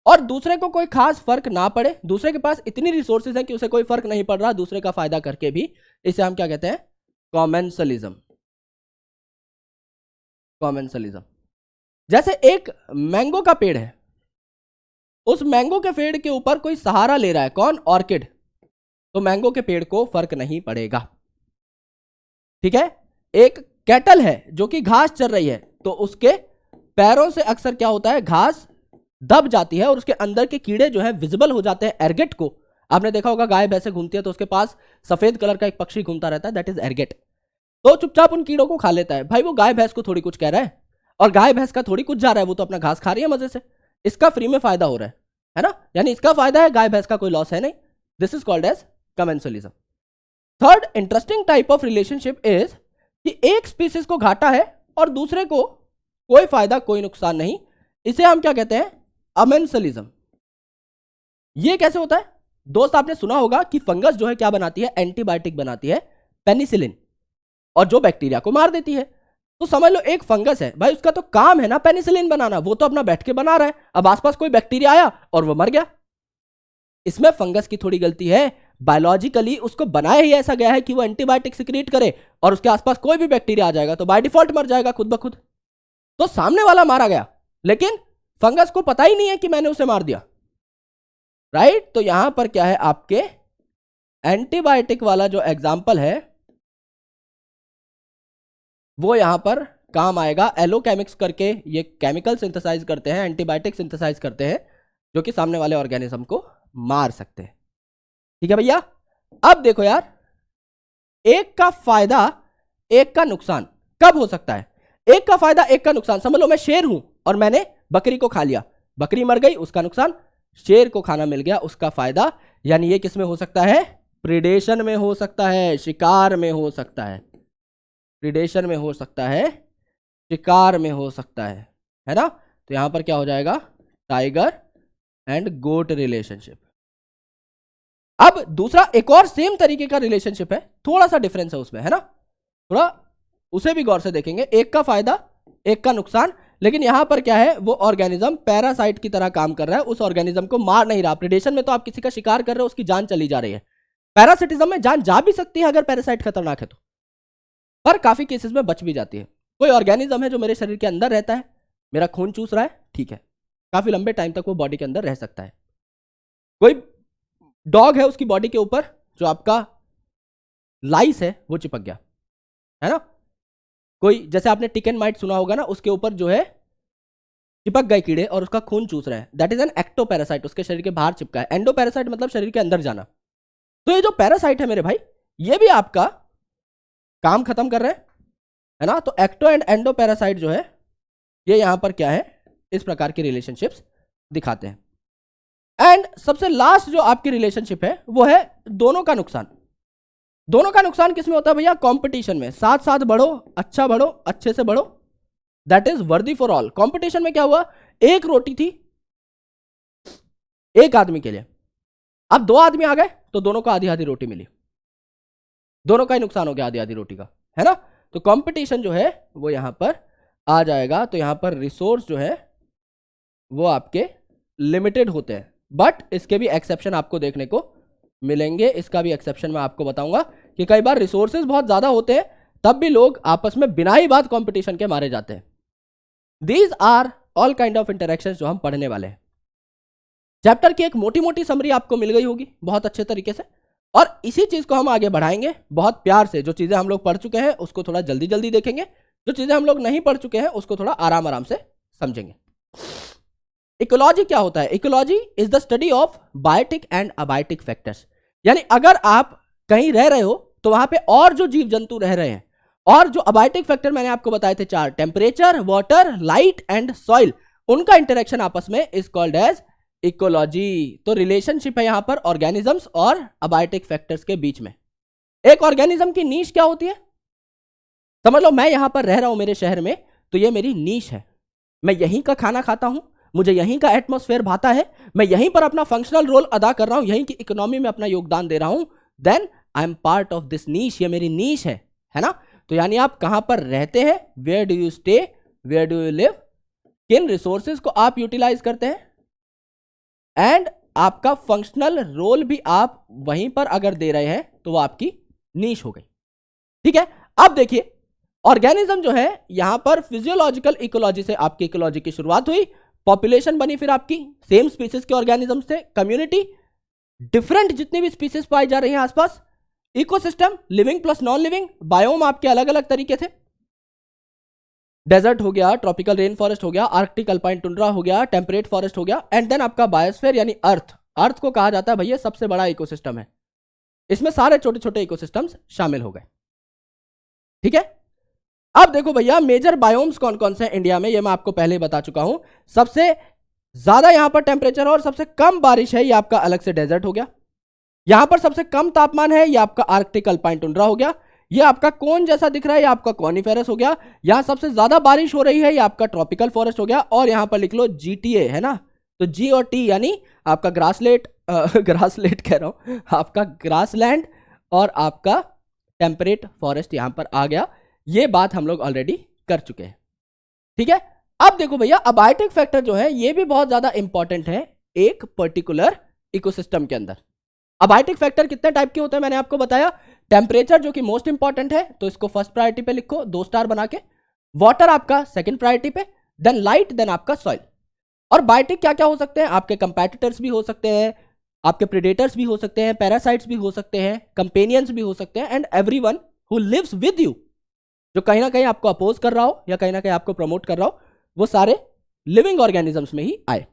S1: और दूसरे को कोई खास फर्क ना पड़े, दूसरे के पास इतनी रिसोर्सेज है कि उसे कोई फर्क नहीं पड़ रहा दूसरे का फायदा करके भी। इसे हम क्या कहते हैं? कॉमेंसलिज्म। कॉमेंसलिज्म। जैसे एक मैंगो का पेड़ है, उस मैंगो के पेड़ के ऊपर कोई सहारा ले रहा है, कौन? ऑर्किड। तो मैंगो के पेड़ को फर्क नहीं पड़ेगा, ठीक है। एक कैटल है जो कि घास चर रही है, तो उसके पैरों से अक्सर क्या होता है? घास दब जाती है और उसके अंदर के कीड़े जो है विजिबल हो जाते हैं। एरगेट को आपने देखा होगा, गाय भैंसे घूमती है तो उसके पास सफेद कलर का एक पक्षी घूमता रहता है, दैट इज एरगेट। तो चुपचाप उन कीड़ों को खा लेता है। भाई वो गाय भैंस को थोड़ी कुछ कह रहा है, और गाय भैंस का थोड़ी कुछ जा रहा है, वो तो अपना घास खा रही है मजे से, इसका फ्री में फायदा हो रहा है ना, यानी इसका फायदा है, गाय भैंस का कोई लॉस है नहीं। This is called as commensalism. Third interesting type of relationship is कि एक स्पीसीज को घाटा है और दूसरे को कोई फायदा कोई नुकसान नहीं, इसे हम क्या कहते हैं? अमेंसलिज्म। ये कैसे होता है दोस्त? आपने सुना होगा कि फंगस जो है क्या बनाती है? एंटीबायोटिक बनाती है, पेनिसिलिन, और जो बैक्टीरिया को मार देती है। तो समझ लो एक फंगस है भाई, उसका तो काम है ना पेनिसिलिन बनाना, वो तो अपना बैठ के बना रहा है। अब आसपास कोई बैक्टीरिया आया और वो मर गया। इसमें फंगस की थोड़ी गलती है, बायोलॉजिकली उसको बनाया ही ऐसा गया है कि वो एंटीबायोटिक सिक्रीट करे, और उसके आसपास कोई भी बैक्टीरिया आ जाएगा तो बाय डिफॉल्ट मर जाएगा खुद ब खुद। तो सामने वाला मारा गया, लेकिन फंगस को पता ही नहीं है कि मैंने उसे मार दिया, राइट। तो यहां पर क्या है? आपके एंटीबायोटिक वाला जो एग्जाम्पल है वो यहां पर काम आएगा। एलोकेमिक्स करके ये केमिकल सिंथेसाइज करते हैं, एंटीबायोटिक सिंथेसाइज करते हैं, जो कि सामने वाले ऑर्गेनिज्म को मार सकते हैं, ठीक है भैया। अब देखो यार, एक का फायदा एक का नुकसान कब हो सकता है? एक का फायदा एक का नुकसान। समझ लो मैं शेर हूं और मैंने बकरी को खा लिया, बकरी मर गई, उसका नुकसान। शेर को खाना मिल गया, उसका फायदा। यानी ये किस में हो सकता है? प्रिडेशन में हो सकता है, शिकार में हो सकता है, प्रिडेशन में हो सकता है, शिकार में हो सकता है ना। तो यहां पर क्या हो जाएगा? Tiger and goat relationship. अब दूसरा एक और सेम तरीके का रिलेशनशिप है, थोड़ा सा डिफरेंस है उसमें, है ना, थोड़ा उसे भी गौर से देखेंगे। एक का फायदा एक का नुकसान, लेकिन यहां पर क्या है? वो ऑर्गेनिज्म पैरासाइट की तरह काम कर रहा है, उस ऑर्गेनिज्म को मार नहीं रहा। प्रेडेशन में तो आप किसी का शिकार कर रहे हो, उसकी जान चली जा रही है। पैरासिटिज्म में जान जा भी सकती है अगर पैरासाइट खतरनाक है तो, पर काफी केसेस में बच भी जाती है। कोई ऑर्गेनिज्म है जो मेरे शरीर के अंदर रहता है, मेरा खून चूस रहा है, ठीक है, काफी लंबे टाइम तक वो बॉडी के अंदर रह सकता है। कोई डॉग है, उसकी बॉडी के ऊपर जो आपका लाइस है वो चिपक गया, है ना। कोई जैसे आपने टिकन माइट सुना होगा ना, उसके ऊपर जो है चिपक गए कीड़े और उसका खून चूस रहे हैं, दैट इज एन एक्टोपैरासाइट, उसके शरीर के बाहर चिपका है। एंडोपैरासाइट मतलब शरीर के अंदर जाना। तो ये जो पैरासाइट है मेरे भाई, ये भी आपका काम खत्म कर रहे हैं, है ना। तो एक्टो एंड एंडोपैरासाइट जो है ये यहां पर क्या है? इस प्रकार की रिलेशनशिप्स दिखाते हैं। एंड सबसे लास्ट जो आपकी रिलेशनशिप है वो है दोनों का नुकसान। दोनों का नुकसान किसमें होता है भैया? कंपटीशन में। साथ साथ बढ़ो, अच्छा बढ़ो, अच्छे से बढ़ो, दैट इज वर्दी फॉर ऑल। कंपटीशन में क्या हुआ? एक रोटी थी एक आदमी के लिए, अब दो आदमी आ गए तो दोनों को आधी आधी रोटी मिली, दोनों का ही नुकसान हो गया आधी आधी रोटी का, है ना। तो कंपटीशन जो है वो यहां पर आ जाएगा। तो यहां पर रिसोर्स जो है वो आपके लिमिटेड होते हैं, बट इसके भी एक्सेप्शन आपको देखने को मिलेंगे। इसका भी एक्सेप्शन मैं आपको बताऊंगा कि कई बार रिसोर्सेज बहुत ज्यादा होते हैं तब भी लोग आपस में बिना ही बात कंपटीशन के मारे जाते हैं। These are all kind of interactions जो हम पढ़ने वाले हैं। चैप्टर की एक मोटी मोटी समरी आपको मिल गई होगी बहुत अच्छे तरीके से, और इसी चीज को हम आगे बढ़ाएंगे बहुत प्यार से। जो चीजें हम लोग पढ़ चुके हैं उसको थोड़ा जल्दी जल्दी देखेंगे, जो चीजें हम लोग नहीं पढ़ चुके हैं उसको थोड़ा आराम आराम से समझेंगे। इकोलॉजी क्या होता है? Ecology is the study of biotic and abiotic factors. यानी अगर आप कहीं रह रहे हो तो वहां पे और जो जीव जंतु रह रहे हैं, और जो अबायोटिक फैक्टर मैंने आपको बताए थे चार, temperature, water, light and soil, उनका इंटरेक्शन आपस में इज कॉल्ड एज इकोलॉजी। तो रिलेशनशिप है यहां पर ऑर्गेनिजम्स और अबायोटिक फैक्टर्स के बीच में। एक ऑर्गेनिज्म की नीश क्या होती है? समझ लो मैं यहां पर रह रहा हूं मेरे शहर में, तो ये मेरी नीश है। मैं यहीं का खाना खाता हूं, मुझे यहीं का एटमॉस्फेयर भाता है, मैं यहीं पर अपना फंक्शनल रोल अदा कर रहा हूं, यहीं की इकोनॉमी में अपना योगदान दे रहा हूं, then I am part of this niche. ये मेरी नीश है ना? तो यानी आप कहां पर रहते हैं, where do you stay, where do you live, किन रिसोर्सेज को आप यूटिलाइज करते हैं, एंड आपका फंक्शनल रोल भी आप वहीं पर अगर दे रहे हैं तो वो आपकी नीश हो गई। ठीक है, अब देखिए ऑर्गेनिज्म जो है यहां पर फिजियोलॉजिकल इकोलॉजी से आपकी इकोलॉजी की शुरुआत हुई, पॉपुलेशन बनी, फिर आपकी सेम स्पीसीज के ऑर्गेनिजम्स थे, कम्युनिटी, डिफरेंट जितनी भी स्पीसीज पाई जा रही हैं आसपास, ecosystem, living plus non living, biome आपके अलग अलग तरीके थे, डेजर्ट हो गया, ट्रॉपिकल रेन फॉरेस्ट हो गया, आर्कटिक अल्पाइन टुंड्रा हो गया, टेम्परेट फॉरेस्ट हो गया, एंड देन आपका बायोस्फीयर यानी अर्थ। अर्थ को कहा जाता है भैया सबसे बड़ा इकोसिस्टम है, इसमें सारे छोटे छोटे इकोसिस्टम्स शामिल हो गए। ठीक है, अब देखो भैया मेजर बायोम्स कौन कौन से हैं इंडिया में, ये मैं आपको पहले ही बता चुका हूं। सबसे ज्यादा यहां पर टेम्परेचर और सबसे कम बारिश है, ये आपका अलग से डेजर्ट हो गया। यहां पर सबसे कम तापमान है, ये आपका आर्कटिक अल्पाइन टुंड्रा हो गया। ये आपका कोन जैसा दिख रहा है, ये आपका कॉनिफेरस हो गया। यहां सबसे ज्यादा बारिश हो रही है, ये आपका ट्रॉपिकल फॉरेस्ट हो गया। और यहां पर लिख लो जीटीए, है ना? तो जी और टी यानी आपका ग्रासलेट कह रहा हूं, आपका ग्रासलैंड और आपका टेम्परेट फॉरेस्ट यहां पर आ गया। ये बात हम लोग ऑलरेडी कर चुके हैं। ठीक है, अब देखो भैया अबायोटिक फैक्टर जो है ये भी बहुत ज्यादा इंपॉर्टेंट है एक पर्टिकुलर इकोसिस्टम के अंदर। अबायोटिक फैक्टर कितने टाइप के होते हैं मैंने आपको बताया। टेम्परेचर जो कि मोस्ट इंपॉर्टेंट है, तो इसको फर्स्ट प्रायोरिटी पे लिखो 2 स्टार बना के। वाटर आपका सेकंड प्रायोरिटी पे, देन लाइट, देन आपका सॉइल। और बायोटिक क्या क्या हो सकते हैं? आपके कंपेटिटर्स भी हो सकते हैं, आपके प्रेडेटर्स भी हो सकते हैं, पैरासाइट्स भी हो सकते हैं, कंपेनियंस भी हो सकते हैं, and everyone who lives with you, जो कहीं ना कहीं आपको अपोज कर रहा हो या कहीं ना कहीं आपको प्रमोट कर रहा हो, वो सारे लिविंग ऑर्गेनिजम्स में ही आए।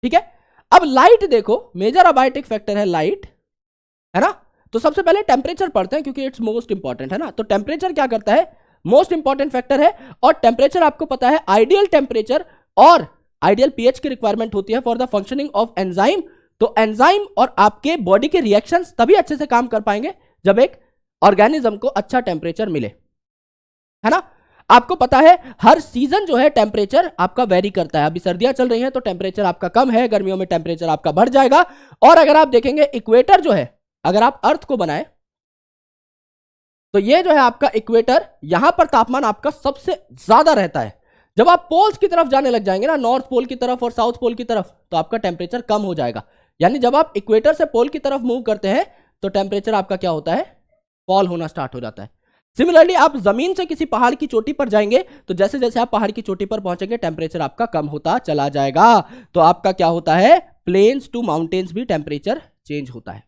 S1: ठीक है, अब लाइट देखो, मेजर अबायोटिक फैक्टर है लाइट, है ना? तो सबसे पहले टेम्परेचर पढ़ते हैं क्योंकि इट्स मोस्ट इंपॉर्टेंट, है ना? तो टेम्परेचर क्या करता है? मोस्ट इंपॉर्टेंट फैक्टर है। और टेम्परेचर आपको पता है आइडियल टेम्परेचर और आइडियल पीएच की रिक्वायरमेंट होती है for the functioning of enzyme. तो एंजाइम और आपके बॉडी के रिएक्शंस तभी अच्छे से काम कर पाएंगे जब एक ऑर्गेनिज्म को अच्छा टेम्परेचर मिले, है ना? आपको पता है हर सीजन जो है टेम्परेचर आपका वेरी करता है। अभी सर्दियां चल रही हैं तो टेम्परेचर आपका कम है, गर्मियों में टेम्परेचर आपका बढ़ जाएगा। और अगर आप देखेंगे इक्वेटर जो है, अगर आप अर्थ को बनाए तो ये जो है आपका इक्वेटर, यहां पर तापमान आपका सबसे ज्यादा रहता है। जब आप पोल्स की तरफ जाने लग जाएंगे ना, नॉर्थ पोल की तरफ और साउथ पोल की तरफ, तो आपका टेम्परेचर कम हो जाएगा। यानी जब आप इक्वेटर से पोल की तरफ मूव करते हैं तो टेम्परेचर आपका क्या होता है? फॉल होना स्टार्ट हो जाता है। सिमिलरली आप जमीन से किसी पहाड़ की चोटी पर जाएंगे तो जैसे जैसे आप पहाड़ की चोटी पर पहुंचेंगे टेम्परेचर आपका कम होता चला जाएगा। तो आपका क्या होता है? प्लेन्स टू माउंटेन्स भी टेम्परेचर चेंज होता है।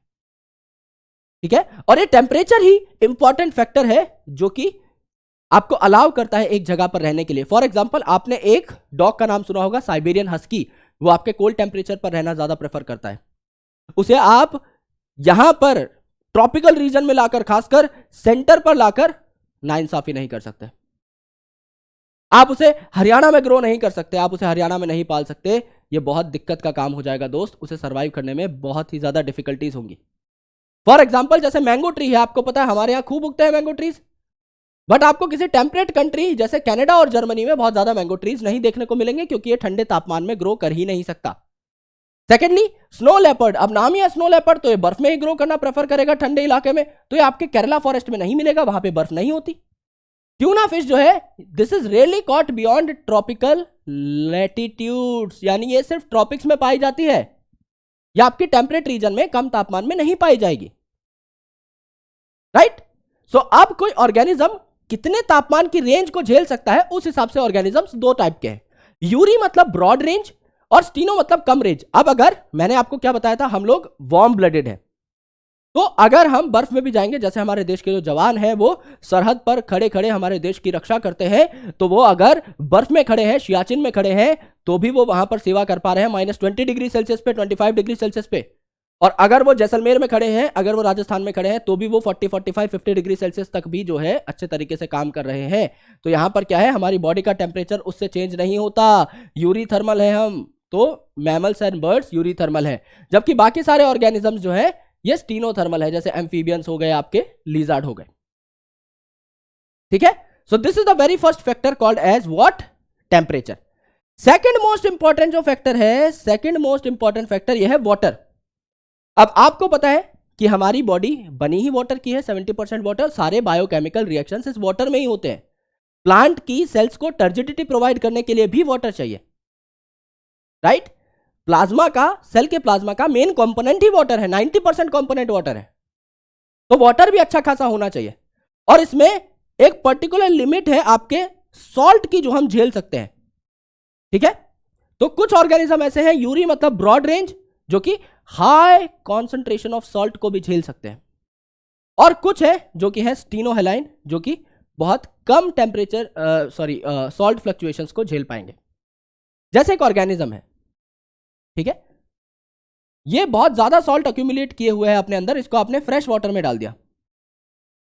S1: ठीक है, और ये टेम्परेचर ही इंपॉर्टेंट फैक्टर है जो कि आपको अलाउ करता है एक जगह पर रहने के लिए। फॉर एग्जांपल आपने एक डॉग का नाम सुना होगा, साइबेरियन हस्की। वो आपके कोल्ड टेम्परेचर पर रहना ज्यादा प्रेफर करता है। उसे आप यहां पर ट्रॉपिकल रीजन में लाकर, खासकर सेंटर पर लाकर नाइंसाफी नहीं कर सकते। आप उसे हरियाणा में ग्रो नहीं कर सकते, आप उसे हरियाणा में नहीं पाल सकते। ये बहुत दिक्कत का काम हो जाएगा दोस्त, उसे सर्वाइव करने में बहुत ही ज्यादा डिफिकल्टीज होंगी। फॉर एग्जाम्पल जैसे मैंगो ट्री है, आपको पता है हमारे यहां खूब उगते हैं मैंगो ट्रीज, बट आपको किसी टेम्परेट कंट्री जैसे कनाडा और जर्मनी में बहुत ज्यादा मैंगो ट्रीज नहीं देखने को मिलेंगे क्योंकि ये ठंडे तापमान में ग्रो कर ही नहीं सकता। सेकेंडली स्नो लेपर्ड, अब नाम ही है स्नो लेपर्ड, तो ये बर्फ में ही ग्रो करना प्रेफर करेगा ठंडे इलाके में, तो ये आपके केरला फॉरेस्ट में नहीं मिलेगा, वहां पे बर्फ नहीं होती। ट्यूना फिश जो है, this is really caught beyond tropical latitudes, यानी ये सिर्फ ट्रॉपिक्स में पाई जाती है, या आपकी टेम्परेट रीजन में कम तापमान में नहीं पाई जाएगी। राइट? सो अब कोई ऑर्गेनिज्म कितने तापमान की रेंज को झेल सकता है, उस हिसाब से ऑर्गेनिजम्स 2 टाइप के हैं। यूरी मतलब ब्रॉड रेंज और स्टीनो मतलब कम रेंज। अब अगर मैंने आपको क्या बताया था, हम लोग वार्म ब्लडेड है, तो अगर हम बर्फ में भी जाएंगे, जैसे हमारे देश के जो जवान हैं वो सरहद पर खड़े खड़े हमारे देश की रक्षा करते हैं, तो वो अगर बर्फ में खड़े हैं, सियाचिन में खड़े हैं, तो भी वो वहां पर सेवा कर पा रहे हैं -20 डिग्री सेल्सियस पे, 25 डिग्री सेल्सियस पे। और अगर वो जैसलमेर में खड़े हैं, अगर वो राजस्थान में खड़े हैं, तो भी वो 40, 45, 50 डिग्री सेल्सियस तक भी जो है अच्छे तरीके से काम कर रहे हैं। तो यहां पर क्या है, हमारी बॉडी का टेम्परेचर उससे चेंज नहीं होता, यूरीथर्मल है हम। तो मैमल्स एंड बर्ड्स यूरीथर्मल है, जबकि बाकी सारे ऑर्गेनिजम्स जो है ये स्टीनोथर्मल है, जैसे एम्फीबियंस हो गए, आपके लिजार्ड हो गए। ठीक है, so this is the very first factor called as what, temperature. Second most important जो फैक्टर है, सेकंड मोस्ट इंपॉर्टेंट फैक्टर यह है वाटर। अब आपको पता है कि हमारी बॉडी बनी ही वाटर की है, 70% वाटर, सारे बायोकेमिकल रिएक्शंस इस वाटर में ही होते हैं। प्लांट की सेल्स को टर्जिडिटी प्रोवाइड करने के लिए भी वाटर चाहिए, राइट? प्लाज्मा का, सेल के प्लाज्मा का मेन कंपोनेंट ही वाटर है, 90% कंपोनेंट वाटर है। तो वाटर भी अच्छा खासा होना चाहिए, और इसमें एक पर्टिकुलर लिमिट है आपके सॉल्ट की जो हम झेल सकते हैं। ठीक है, तो कुछ ऑर्गेनिज्म ऐसे हैं, यूरी मतलब ब्रॉड रेंज, जो कि हाई कॉन्सेंट्रेशन ऑफ सॉल्ट को भी झेल सकते हैं, और कुछ है जो कि है स्टीनोहेलाइन, जो कि बहुत कम टेम्परेचर सॉल्ट फ्लक्चुएशंस को झेल पाएंगे। जैसे एक ऑर्गेनिज्म है, ठीक है, ये बहुत ज्यादा सॉल्ट अक्यूमुलेट किए हुए है अपने अंदर, इसको आपने फ्रेश वाटर में डाल दिया।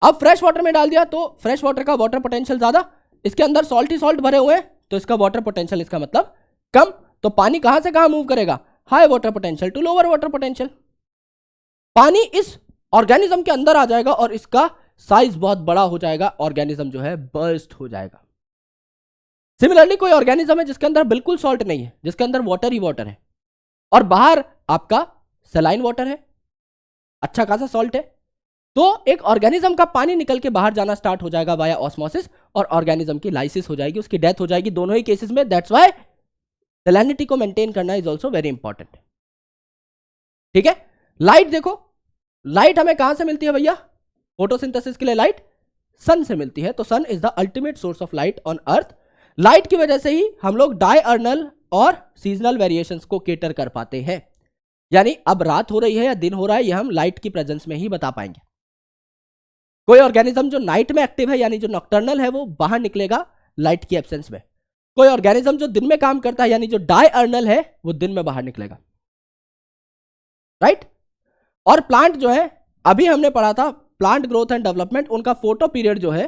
S1: अब फ्रेश वाटर में डाल दिया तो फ्रेश वाटर का वाटर पोटेंशियल ज्यादा, इसके अंदर सॉल्ट ही सॉल्ट भरे हुए हैं, तो इसका वाटर पोटेंशियल, इसका मतलब कम। तो पानी कहां से कहां मूव करेगा, high water potential to lower water potential. पानी इस ऑर्गेनिज्म के अंदर आ जाएगा और इसका साइज बहुत बड़ा हो जाएगा, ऑर्गेनिज्म जो है बर्स्ट हो जाएगा। सिमिलरली कोई ऑर्गेनिज्म है जिसके अंदर बिल्कुल सॉल्ट नहीं है, जिसके अंदर वाटर ही वाटर है, और बाहर आपका सलाइन वाटर है, अच्छा खासा सॉल्ट है, तो एक ऑर्गेनिज्म का पानी निकल के बाहर जाना स्टार्ट हो जाएगा वाया ऑस्मोसिस, और ऑर्गेनिज्म की लाइसिस हो जाएगी, उसकी डेथ हो जाएगी, दोनों ही केसेस में। दैट्स व्हाई सैलिनिटी को मेंटेन करना इज ऑल्सो वेरी इंपॉर्टेंट। ठीक है, लाइट देखो, लाइट हमें कहां से मिलती है भैया, फोटोसिंथेसिस के लिए लाइट सन से मिलती है, तो sun is the ultimate source of light on earth. Light की वजह से ही हम लोग डायअर्नल और सीजनल वेरिएशंस को केटर कर पाते हैं, यानी अब रात हो रही है या दिन हो रहा है, यह हम लाइट की प्रेजेंस में ही बता पाएंगे। कोई ऑर्गेनिज्म जो नाइट में एक्टिव है, यानी जो नॉक्टर्नल है, वो बाहर निकलेगा लाइट की एब्सेंस में। कोई ऑर्गेनिज्म जो दिन में काम करता है, यानी जो डायअर्नल है, वो दिन में बाहर निकलेगा, राइट? और प्लांट जो है, अभी हमने पढ़ा था प्लांट ग्रोथ एंड डेवलपमेंट, उनका फोटो पीरियड जो है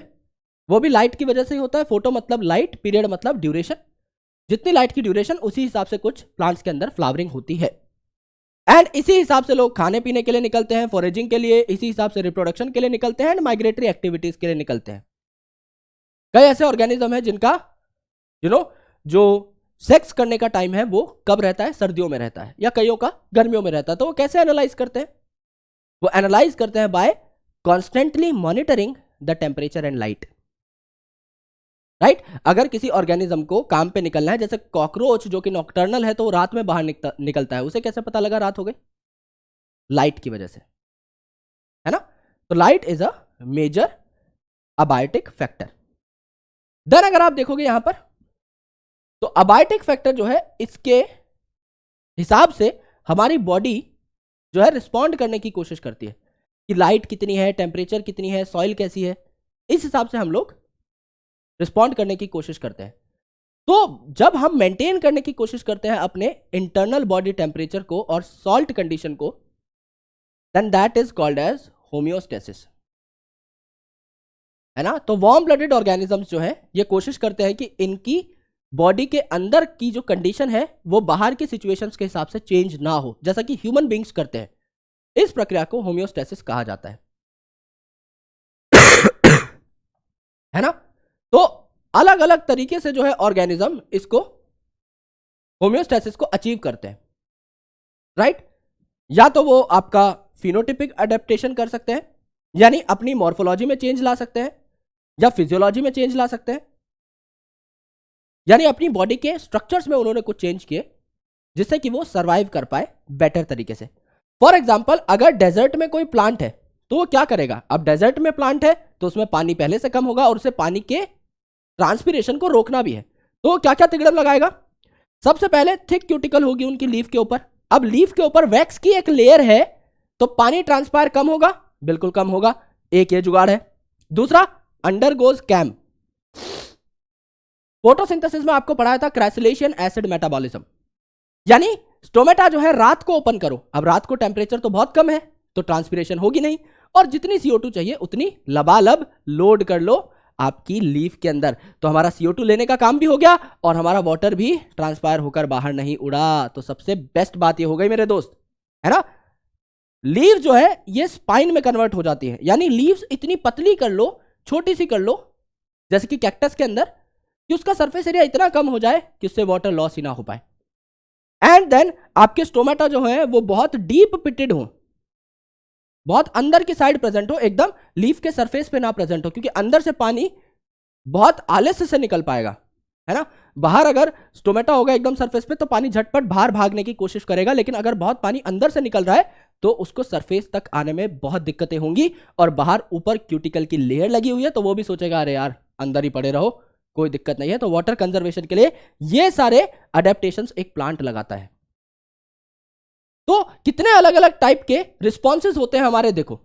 S1: वो भी लाइट की वजह से ही होता है। फोटो मतलब लाइट, पीरियड मतलब ड्यूरेशन, जितनी लाइट की ड्यूरेशन उसी हिसाब से कुछ प्लांट्स के अंदर फ्लावरिंग होती है, एंड इसी हिसाब से लोग खाने पीने के लिए निकलते हैं, फॉरेजिंग के लिए, इसी हिसाब से रिप्रोडक्शन के लिए निकलते हैं, एंड माइग्रेटरी एक्टिविटीज के लिए निकलते हैं। कई ऐसे ऑर्गेनिज्म है जिनका जो सेक्स करने का टाइम है वो कब रहता है, सर्दियों में रहता है, या कईयों का गर्मियों में रहता है। तो वो कैसे एनालाइज करते हैं, वो एनालाइज करते हैं by constantly monitoring the temperature and light, right? अगर किसी ऑर्गेनिज्म को काम पे निकलना है, जैसे कॉकरोच जो कि नॉक्टर्नल है, तो वो रात में बाहर निकलता है, उसे कैसे पता लगा रात हो गई, लाइट की वजह से, है ना? तो light is a major abiotic factor. Then अगर आप देखोगे यहां पर, तो अबायोटिक फैक्टर जो है, इसके हिसाब से हमारी बॉडी जो है रिस्पॉन्ड करने की कोशिश करती है कि लाइट कितनी है, टेम्परेचर कितनी है, सॉइल कैसी है, इस हिसाब से हम लोग रिस्पॉन्ड करने की कोशिश करते हैं। तो जब हम मेंटेन करने की कोशिश करते हैं अपने इंटरनल बॉडी टेम्परेचर को और सॉल्ट कंडीशन को, then that is called as homeostasis, है ना? तो वार्म ब्लडेड ऑर्गेनिजम्स जो है ये कोशिश करते हैं कि इनकी बॉडी के अंदर की जो कंडीशन है वो बाहर की सिचुएशंस के हिसाब से चेंज ना हो, जैसा कि ह्यूमन बींग्स करते हैं। इस प्रक्रिया को होम्योस्टेसिस कहा जाता है है ना? तो अलग अलग तरीके से जो है ऑर्गेनिज्म इसको होम्योस्टेसिस को अचीव करते हैं, राइट? या तो वो आपका फिनोटिपिक अडेप्टेशन कर सकते हैं, यानी अपनी मॉर्फोलॉजी में चेंज ला सकते हैं, या फिजियोलॉजी में चेंज ला सकते हैं, यानी अपनी बॉडी के स्ट्रक्चर्स में उन्होंने कुछ चेंज किए जिससे कि वो सर्वाइव कर पाए बेटर तरीके से। फॉर एग्जाम्पल, अगर डेजर्ट में कोई प्लांट है तो वो क्या करेगा, अब डेजर्ट में प्लांट है तो उसमें पानी पहले से कम होगा और उसे पानी के ट्रांसपिरेशन को रोकना भी है, तो क्या क्या तिगड़म लगाएगा? सबसे पहले थिक क्यूटिकल होगी उनकी लीफ के ऊपर। अब लीफ के ऊपर वैक्स की एक लेयर है, तो पानी ट्रांसपायर कम होगा, बिल्कुल कम होगा, एक ये जुगाड़ है। दूसरा, अंडरगोज कैम। फोटोसिंथेसिस में आपको पढ़ाया था क्राइसलेशियन एसिड मेटाबॉलिज्म, यानी स्टोमेटा जो है रात को ओपन करो, अब रात को टेम्परेचर तो बहुत कम है तो ट्रांसपिरेशन होगी नहीं, और जितनी CO2 चाहिए उतनी लबालब लोड कर लो आपकी लीफ के अंदर, तो हमारा CO2 लेने का काम भी हो गया और हमारा वाटर भी ट्रांसपायर होकर बाहर नहीं उड़ा। तो सबसे बेस्ट बात ये हो गई मेरे दोस्त, है ना। लीव जो है ये स्पाइन में कन्वर्ट हो जाती है, यानी लीव्स इतनी पतली कर लो, छोटी सी कर लो, जैसे कि कैक्टस के अंदर, कि उसका सरफेस एरिया इतना कम हो जाए कि उससे वाटर लॉस ही ना हो पाए। एंड देन आपके स्टोमेटा जो है वो बहुत डीप पिटेड हो, बहुत अंदर की साइड प्रेजेंट हो, एकदम लीफ के सरफेस पे ना प्रेजेंट हो, क्योंकि अंदर से पानी बहुत आलस्य से निकल पाएगा, है ना। बाहर अगर स्टोमेटा होगा एकदम सरफेस पे तो पानी झटपट बाहर भागने की कोशिश करेगा, लेकिन अगर बहुत पानी अंदर से निकल रहा है तो उसको सरफेस तक आने में बहुत दिक्कतें होंगी, और बाहर ऊपर क्यूटिकल की लेयर लगी हुई है तो वो भी सोचेगा अरे यार अंदर ही पड़े रहो, कोई दिक्कत नहीं है। तो वाटर कंजर्वेशन के लिए ये सारे अडेप्टेशंस एक प्लांट लगाता है। तो कितने अलग अलग टाइप के रिस्पॉन्सेज होते हैं हमारे, देखो।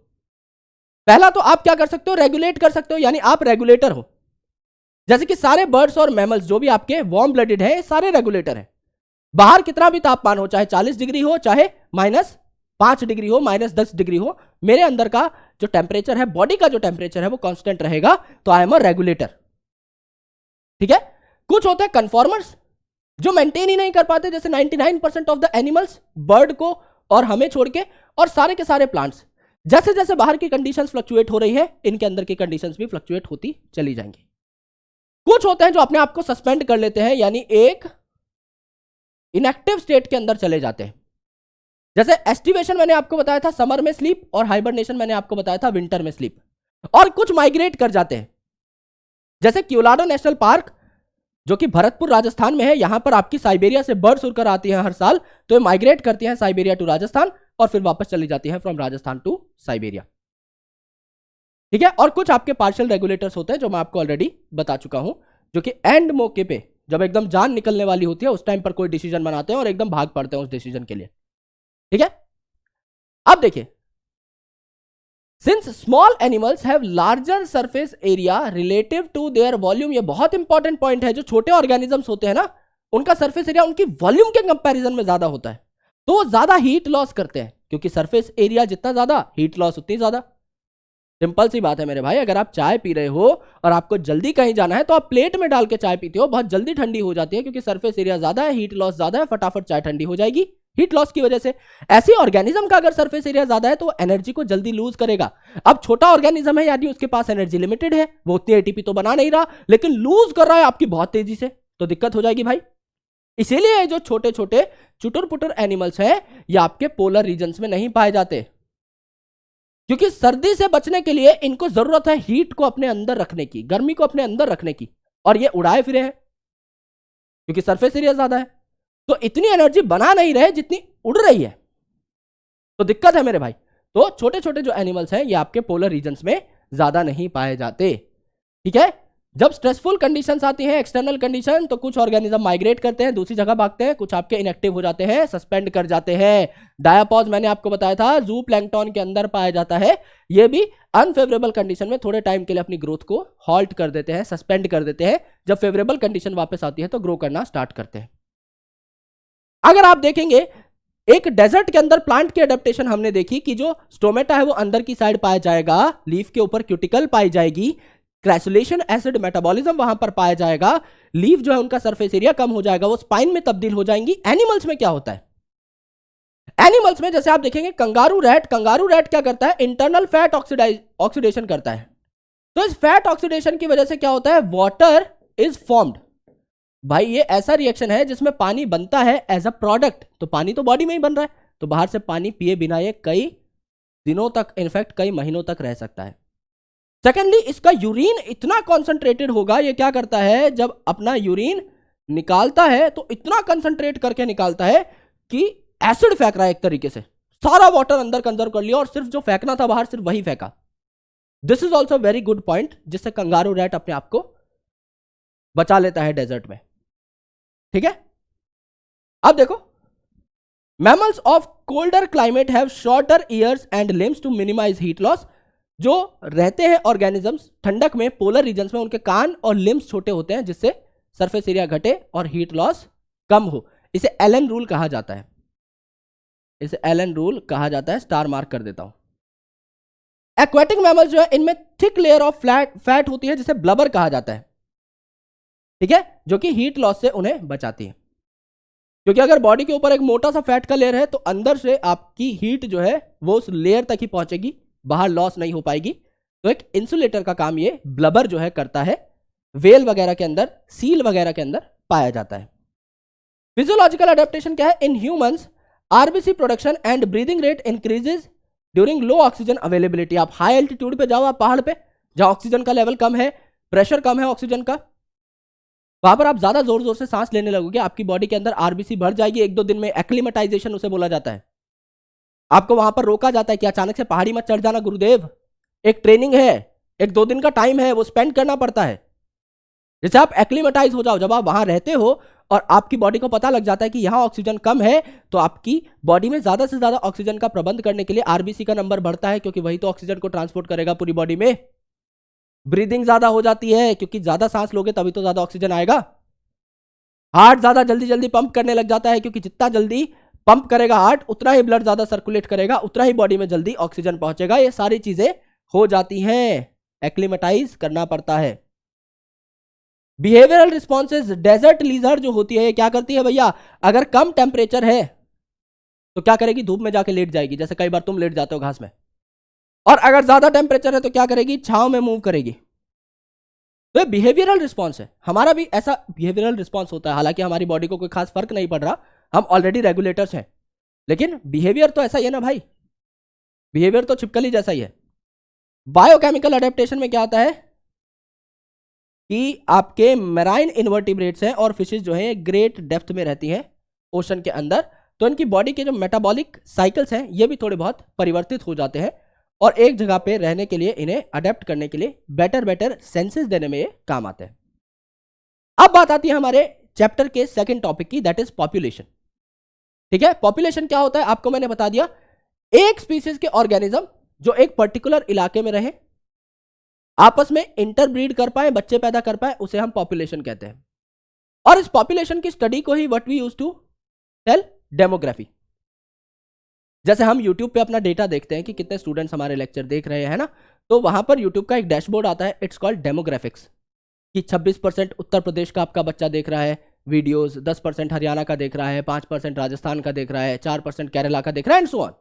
S1: पहला तो आप क्या कर सकते हो, रेगुलेट कर सकते हो, यानी आप रेगुलेटर हो। जैसे कि सारे बर्ड्स और मैमल्स जो भी आपके वार्म ब्लडेड है सारे रेगुलेटर है। बाहर कितना भी तापमान हो, चाहे 40 डिग्री हो, चाहे -5 डिग्री हो, -10 डिग्री हो, मेरे अंदर का जो टेम्परेचर है, बॉडी का जो टेम्परेचर है वो कांस्टेंट रहेगा, तो आई एम अ रेगुलेटर। ठीक है। कुछ होते हैं कन्फॉर्मर्स जो मेंटेन ही नहीं कर पाते, जैसे 99% ऑफ द एनिमल्स, बर्ड को और हमें छोड़ के, और सारे के सारे प्लांट्स। जैसे जैसे बाहर की कंडीशंस फ्लक्चुएट हो रही है, इनके अंदर की कंडीशंस भी फ्लक्चुएट होती चली जाएंगी। कुछ होते हैं जो अपने आप को सस्पेंड कर लेते हैं, यानी एक इनएक्टिव स्टेट के अंदर चले जाते हैं। जैसे एस्टिवेशन मैंने आपको बताया था समर में स्लीप, और हाइबरनेशन मैंने आपको बताया था विंटर में स्लीप। और कुछ माइग्रेट कर जाते हैं, जैसे क्योलाडो नेशनल पार्क जो कि भरतपुर राजस्थान में है, यहां पर आपकी साइबेरिया से बर्ड्स उड़कर आती हैं हर साल, तो ये माइग्रेट करती हैं साइबेरिया टू राजस्थान और फिर वापस चली जाती हैं फ्रॉम राजस्थान टू साइबेरिया। ठीक है। और कुछ आपके पार्शियल रेगुलेटर्स होते हैं जो मैं आपको ऑलरेडी बता चुका हूं, जो कि एंड मौके पे जब एकदम जान निकलने वाली होती है उस टाइम पर कोई डिसीजन बनाते हैं और एकदम भाग पड़ते हैं उस डिसीजन के लिए। ठीक है। अब देखिए, since small animals have larger surface area relative to their volume, ये बहुत इंपॉर्टेंट पॉइंट है। जो छोटे ऑर्गेनिजम्स होते हैं ना, उनका सरफेस एरिया उनकी वॉल्यूम के कंपैरिजन में ज्यादा होता है, तो वो ज्यादा हीट लॉस करते हैं, क्योंकि सरफेस एरिया जितना ज्यादा हीट लॉस उतनी ज्यादा। सिंपल सी बात है मेरे भाई, अगर आप चाय पी रहे हो और आपको जल्दी कहीं जाना है तो आप प्लेट में डाल के चाय पीते हो, बहुत जल्दी ठंडी हो जाती है, क्योंकि सरफेस एरिया ज्यादा है, हीट लॉस ज्यादा है, फटाफट चाय ठंडी हो जाएगी हीट लॉस की वजह से। ऐसी ऑर्गेनिज्म का अगर सरफेस एरिया ज्यादा है तो एनर्जी को जल्दी लूज करेगा। अब छोटा ऑर्गेनिज्म है, यानी उसके पास एनर्जी लिमिटेड है, वो उतनी एटीपी तो बना नहीं रहा, लेकिन लूज कर रहा है आपकी बहुत तेजी से, तो दिक्कत हो जाएगी भाई। इसीलिए जो छोटे छोटे चुटुर पुटुर एनिमल्स है ये आपके पोलर रीजन्स में नहीं पाए जाते, क्योंकि सर्दी से बचने के लिए इनको जरूरत है हीट को अपने अंदर रखने की, गर्मी को अपने अंदर रखने की, और ये उड़ाए फिरे हैं क्योंकि सरफेस एरिया ज्यादा है, तो इतनी एनर्जी बना नहीं रहे जितनी उड़ रही है, तो दिक्कत है मेरे भाई। तो छोटे छोटे जो एनिमल्स हैं ये आपके पोलर रीजन्स में ज्यादा नहीं पाए जाते। ठीक है। जब स्ट्रेसफुल कंडीशंस आती हैं, एक्सटर्नल कंडीशन, तो कुछ ऑर्गेनिज्म माइग्रेट करते हैं, दूसरी जगह भागते हैं, कुछ आपके इनएक्टिव हो जाते हैं, सस्पेंड कर जाते हैं। डायापॉज मैंने आपको बताया था जू प्लैंक्टन के अंदर पाया जाता है, ये भी अनफेवरेबल कंडीशन में थोड़े टाइम के लिए अपनी ग्रोथ को हॉल्ट कर देते हैं, सस्पेंड कर देते हैं। जब फेवरेबल कंडीशन वापस आती है तो ग्रो करना स्टार्ट करते हैं। अगर आप देखेंगे एक डेजर्ट के अंदर प्लांट की एडेप्टेशन हमने देखी कि जो स्टोमेटा है वो अंदर की साइड पाया जाएगा, लीफ के ऊपर क्यूटिकल पाई जाएगी, क्रैसुलेशन एसिड मेटाबॉलिज्म वहां पर पाया जाएगा, लीफ जो है उनका सरफेस एरिया कम हो जाएगा, वो स्पाइन में तब्दील हो जाएंगी। एनिमल्स में क्या होता है, एनिमल्स में जैसे आप देखेंगे कंगारू रैट क्या करता है, इंटरनल फैट ऑक्सीडेशन करता है। तो इस फैट ऑक्सीडेशन की वजह से क्या होता है, वाटर इज फॉर्म्ड। भाई ये ऐसा रिएक्शन है जिसमें पानी बनता है एज अ प्रोडक्ट, तो पानी तो बॉडी में ही बन रहा है, तो बाहर से पानी पिए बिना ये कई दिनों तक, इनफैक्ट कई महीनों तक रह सकता है। सेकेंडली, इसका यूरिन इतना कॉन्सेंट्रेटेड होगा, ये क्या करता है जब अपना यूरिन निकालता है तो इतना कंसंट्रेट करके निकालता है कि एसिड फेंक रहा है एक तरीके से, सारा वाटर अंदर कंजर्व कर लिया और सिर्फ जो फेंकना था बाहर सिर्फ वही फेंका। This is also very good point, जिससे कंगारू रैट अपने आप को बचा लेता है डेजर्ट में। ठीक है। अब देखो, mammals of colder climate have shorter ears and limbs to minimise heat loss. जो रहते हैं ऑर्गेनिजम्स ठंडक में, पोलर रीजन्स में, उनके कान और लिम्स छोटे होते हैं जिससे सरफेस एरिया घटे और हीट लॉस कम हो। इसे एलन रूल कहा जाता है। इसे एलन रूल कहा जाता है, स्टार मार्क कर देता हूं। एक्वेटिक मैमल्स जो है इनमें थिक लेयर ऑफ फैट होती है जिसे ब्लबर कहा जाता है, ठीक है, जो कि हीट लॉस से उन्हें बचाती है। क्योंकि अगर बॉडी के ऊपर एक मोटा सा फैट का लेयर है तो अंदर से आपकी हीट जो है वो उस लेयर तक ही पहुंचेगी, बाहर लॉस नहीं हो पाएगी। तो एक इंसुलेटर का काम ये ब्लबर जो है करता है, वेल वगैरह के अंदर, सील वगैरह के अंदर पाया जाता है। फिजियोलॉजिकल अडेप्टेशन क्या है? In humans RBC production and breathing rate increases during low oxygen availability. आप हाई एल्टीट्यूड पे जाओ, आप पहाड़ पे जहां ऑक्सीजन का लेवल कम है, प्रेशर कम है ऑक्सीजन का, वहां पर आप ज्यादा जोर जोर से सांस लेने लगोगे, आपकी बॉडी के अंदर आरबीसी बढ़ जाएगी 1-2 दिन में। एक्लिमेटाइजेशन उसे बोला जाता है। आपको वहां पर रोका जाता है कि अचानक से पहाड़ी मत चढ़ जाना गुरुदेव, एक ट्रेनिंग है, 1-2 दिन का टाइम है, वो स्पेंड करना पड़ता है। जैसे आप एक्लिमेटाइज हो जाओ, जब आप वहां रहते हो और आपकी बॉडी को पता लग जाता है कि यहां ऑक्सीजन कम है, तो आपकी बॉडी में ज्यादा से ज्यादा ऑक्सीजन का प्रबंध करने के लिए आरबीसी का नंबर बढ़ता है, क्योंकि वही तो ऑक्सीजन को ट्रांसपोर्ट करेगा पूरी बॉडी में। ब्रीदिंग ज्यादा हो जाती है, क्योंकि ज्यादा सांस लोगे तभी तो ज्यादा ऑक्सीजन आएगा। हार्ट ज्यादा जल्दी जल्दी पंप करने लग जाता है, क्योंकि जितना जल्दी पंप करेगा हार्ट उतना ही ब्लड ज्यादा सर्कुलेट करेगा, उतना ही बॉडी में जल्दी ऑक्सीजन पहुंचेगा। ये सारी चीजें हो जाती हैं, एक्लिमेटाइज करना पड़ता है। बिहेवियरल रिस्पॉन्सेज, डेजर्ट लीजर्ड जो होती है क्या करती है भैया? अगर कम टेम्परेचर है तो क्या करेगी? धूप में जाके लेट जाएगी, जैसे कई बार तुम लेट जाते हो घास में। और अगर ज्यादा टेम्परेचर है तो क्या करेगी? छांव में मूव करेगी। तो बिहेवियरल रिस्पॉन्स है, हमारा भी ऐसा बिहेवियरल रिस्पॉन्स होता है। हालांकि हमारी बॉडी को कोई खास फर्क नहीं पड़ रहा, हम ऑलरेडी रेगुलेटर्स हैं, लेकिन बिहेवियर तो ऐसा ही है ना भाई, बिहेवियर तो छिपकली जैसा ही है। बायोकेमिकल अडेप्टेशन में क्या आता है कि आपके मैराइन इन्वर्टिब्रेट्स हैं और फिशेस जो हैं ग्रेट डेप्थ में रहती हैं ओशन के अंदर, तो इनकी बॉडी के जो मेटाबॉलिक साइकिल्स हैं ये भी थोड़े बहुत परिवर्तित हो जाते हैं और एक जगह पे रहने के लिए, इन्हें अडेप्ट करने के लिए बेटर सेंसेस देने में ये काम आते हैं। अब बात आती है हमारे चैप्टर के सेकंड टॉपिक की, दैट इज पॉपुलेशन। ठीक है, पॉपुलेशन क्या होता है आपको मैंने बता दिया, एक स्पीसीज के ऑर्गेनिज्म जो एक पर्टिकुलर इलाके में रहे, आपस में इंटरब्रीड कर पाए, बच्चे पैदा कर पाए, उसे हम पॉपुलेशन कहते हैं। और इस पॉपुलेशन की स्टडी को ही what we use to tell demography. जैसे हम YouTube पे अपना डेटा देखते हैं कि कितने स्टूडेंट्स हमारे लेक्चर देख रहे हैं ना, तो वहां पर YouTube का एक डैशबोर्ड आता है, इट्स कॉल्ड डेमोग्राफिक्स, कि 26% उत्तर प्रदेश का आपका बच्चा देख रहा है वीडियोस, 10% हरियाणा का देख रहा है, 5% राजस्थान का देख रहा है, 4% केरला का देख रहा है, एंड सो ऑन।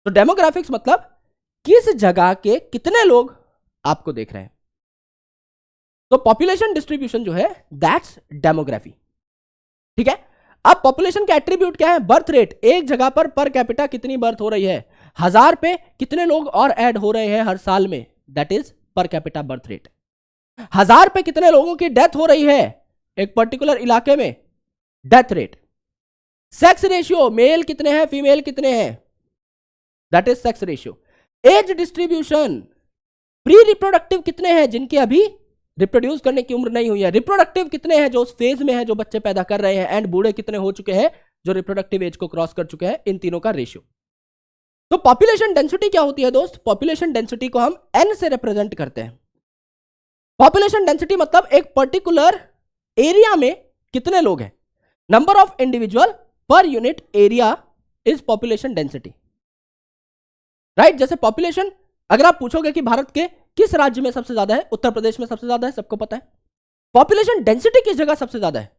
S1: तो डेमोग्राफिक्स मतलब किस जगह के कितने लोग आपको देख रहे हैं। तो पॉपुलेशन डिस्ट्रीब्यूशन जो है दैट्स डेमोग्राफी। ठीक है, अब पॉपुलेशन के एट्रीब्यूट क्या है? बर्थ रेट, एक जगह पर कैपिटा कितनी बर्थ हो रही है, 1000 पे कितने लोग और ऐड हो रहे हैं हर साल में, that is per capita birth rate. 1000 पे कितने लोगों की डेथ हो रही है एक पर्टिकुलर इलाके में, death rate. Sex ratio, male कितने हैं, फीमेल कितने हैं, that is sex ratio. Age distribution, pre reproductive कितने हैं जिनकी अभी रिप्रोड्यूस करने की उम्र नहीं हुई है, रिप्रोडक्टिव कितने हैं जो उस फेज में है जो बच्चे पैदा कर रहे हैं, एंड बूढ़े कितने हो चुके हैं जो रिप्रोडक्टिव एज को क्रॉस कर चुके हैं, इन तीनों का रेशियो। तो पॉपुलेशन डेंसिटी क्या होती है दोस्त? पॉपुलेशन डेंसिटी को हम एन से रिप्रेजेंट करते हैं। पॉपुलेशन डेंसिटी मतलब एक पर्टिकुलर एरिया में कितने लोग हैं, number of individual per unit area is population density, right. जैसे पॉपुलेशन अगर आप पूछोगे कि भारत के किस राज्य में सबसे ज्यादा है, उत्तर प्रदेश में सबसे ज्यादा है, सबको पता है। पॉपुलेशन डेंसिटी किस जगह सबसे ज्यादा है?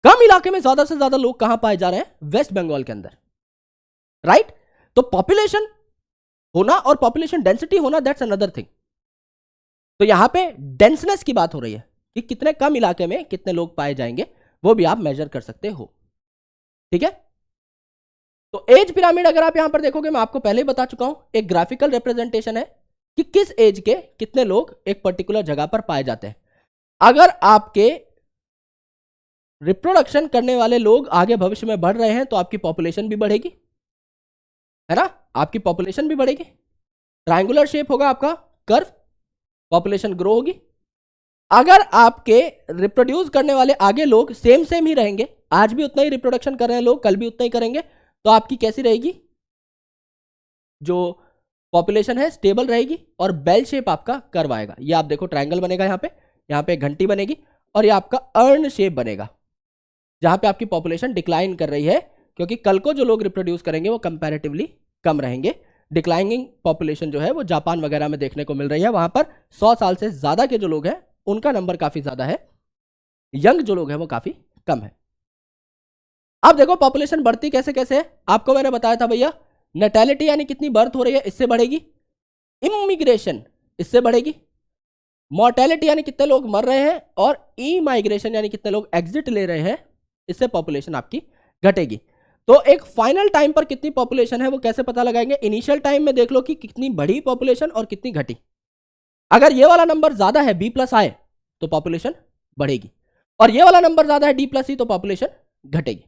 S1: कम इलाके में ज्यादा से ज्यादा लोग कहां पाए जा रहे हैं? वेस्ट बंगाल के अंदर, राइट। तो पॉपुलेशन होना और पॉपुलेशन डेंसिटी होना दैट्स अनदर थिंग। तो यहां पे डेंसनेस की बात हो रही है कि कितने कम इलाके में कितने लोग पाए जाएंगे, वो भी आप मेजर कर सकते हो। ठीक है, तो एज पिरामिड अगर आप यहां पर देखोगे, मैं आपको पहले ही बता चुका हूं, एक ग्राफिकल रिप्रेजेंटेशन है कि किस एज के कितने लोग एक पर्टिकुलर जगह पर पाए जाते हैं। अगर आपके रिप्रोडक्शन करने वाले लोग आगे भविष्य में बढ़ रहे हैं तो आपकी पॉपुलेशन भी बढ़ेगी, है ना, आपकी पॉपुलेशन भी बढ़ेगी। ट्रायंगुलर शेप होगा आपका कर्व, पॉपुलेशन ग्रो होगी। अगर आपके रिप्रोड्यूस करने वाले आगे लोग सेम ही रहेंगे, आज भी उतना ही रिप्रोडक्शन कर रहे हैं लोग, कल भी उतना ही करेंगे, तो आपकी कैसी रहेगी? जो पॉपुलेशन है स्टेबल रहेगी और बेल शेप आपका कर्व आएगा। ये आप देखो ट्रायंगल बनेगा, यहाँ पे घंटी बनेगी और ये आपका अर्न शेप बनेगा, जहां पे आपकी पॉपुलेशन डिक्लाइन कर रही है क्योंकि कल को जो लोग रिप्रोड्यूस करेंगे वो कंपैरेटिवली कम रहेंगे। डिक्लाइनिंग पॉपुलेशन जो है वो जापान वगैरह में देखने को मिल रही है, वहां पर 100 साल से ज्यादा के जो लोग हैं उनका नंबर काफी ज्यादा है, यंग जो लोग हैं वो काफी कम है। अब देखो पॉपुलेशन बढ़ती कैसे कैसे है, आपको मैंने बताया था भैया, नेटैलिटी यानी कितनी बर्थ हो रही है इससे बढ़ेगी, इमिग्रेशन इससे बढ़ेगी, मॉर्टेलिटी यानी कितने लोग मर रहे हैं, और ई माइग्रेशन यानी कितने लोग एग्जिट ले रहे हैं, इससे पॉपुलेशन आपकी घटेगी। तो एक फाइनल टाइम पर कितनी पॉपुलेशन है वो कैसे पता लगाएंगे, इनिशियल टाइम में देख लो कि कितनी बढ़ी पॉपुलेशन और कितनी घटी। अगर ये वाला नंबर ज्यादा है B+ आए तो पॉपुलेशन बढ़ेगी, और ये वाला नंबर ज्यादा है D+E तो पॉपुलेशन घटेगी।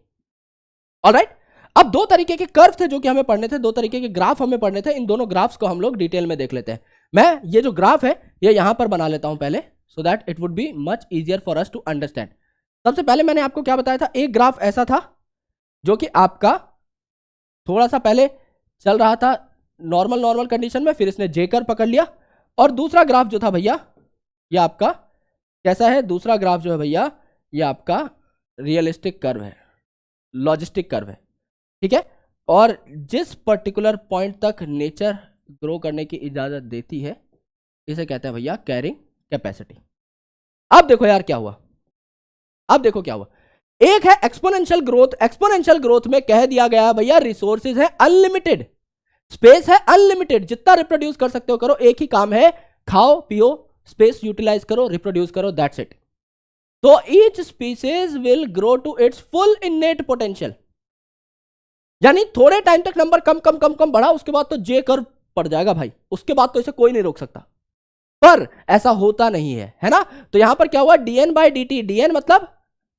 S1: ऑलराइट, अब दो तरीके के कर्व थे जो कि हमें पढ़ने थे, दो तरीके के ग्राफ हमें पढ़ने थे, इन दोनों ग्राफ्स को हम लोग डिटेल में देख लेते हैं। मैं ये जो ग्राफ है ये यहां पर बना लेता हूं पहले, so that it would be much easier for us to understand. सबसे पहले मैंने आपको क्या बताया था, एक ग्राफ ऐसा था जो कि आपका थोड़ा सा पहले चल रहा था नॉर्मल कंडीशन में, फिर इसने जे कर्व पकड़ लिया, और दूसरा ग्राफ जो था भैया ये आपका कैसा है, दूसरा ग्राफ जो है भैया ये आपका रियलिस्टिक कर्व है, लॉजिस्टिक कर्व है, ठीक है। और जिस पर्टिकुलर पॉइंट तक नेचर ग्रो करने की इजाजत देती है इसे कहते हैं भैया कैरिंग कैपेसिटी। अब देखो यार क्या हुआ, अब देखो क्या हुआ, एक है एक्सपोनेंशियल ग्रोथ, एक्सपोनेंशियल ग्रोथ में कह दिया गया भैया रिसोर्सेज है अनलिमिटेड, स्पेस है अनलिमिटेड, जितना रिप्रोड्यूस कर सकते हो करो, एक ही काम है खाओ पियो स्पेस यूटिलाइज करो रिप्रोड्यूस करो, दैट्स इट। तो each species will grow to its full innate potential, यानी थोड़े टाइम तक नंबर कम कम कम कम बढ़ा, उसके बाद तो जे कर्व पड़ जाएगा भाई, उसके बाद तो इसे कोई नहीं रोक सकता, पर ऐसा होता नहीं है ना। तो यहां पर क्या हुआ, dN/dt, dN मतलब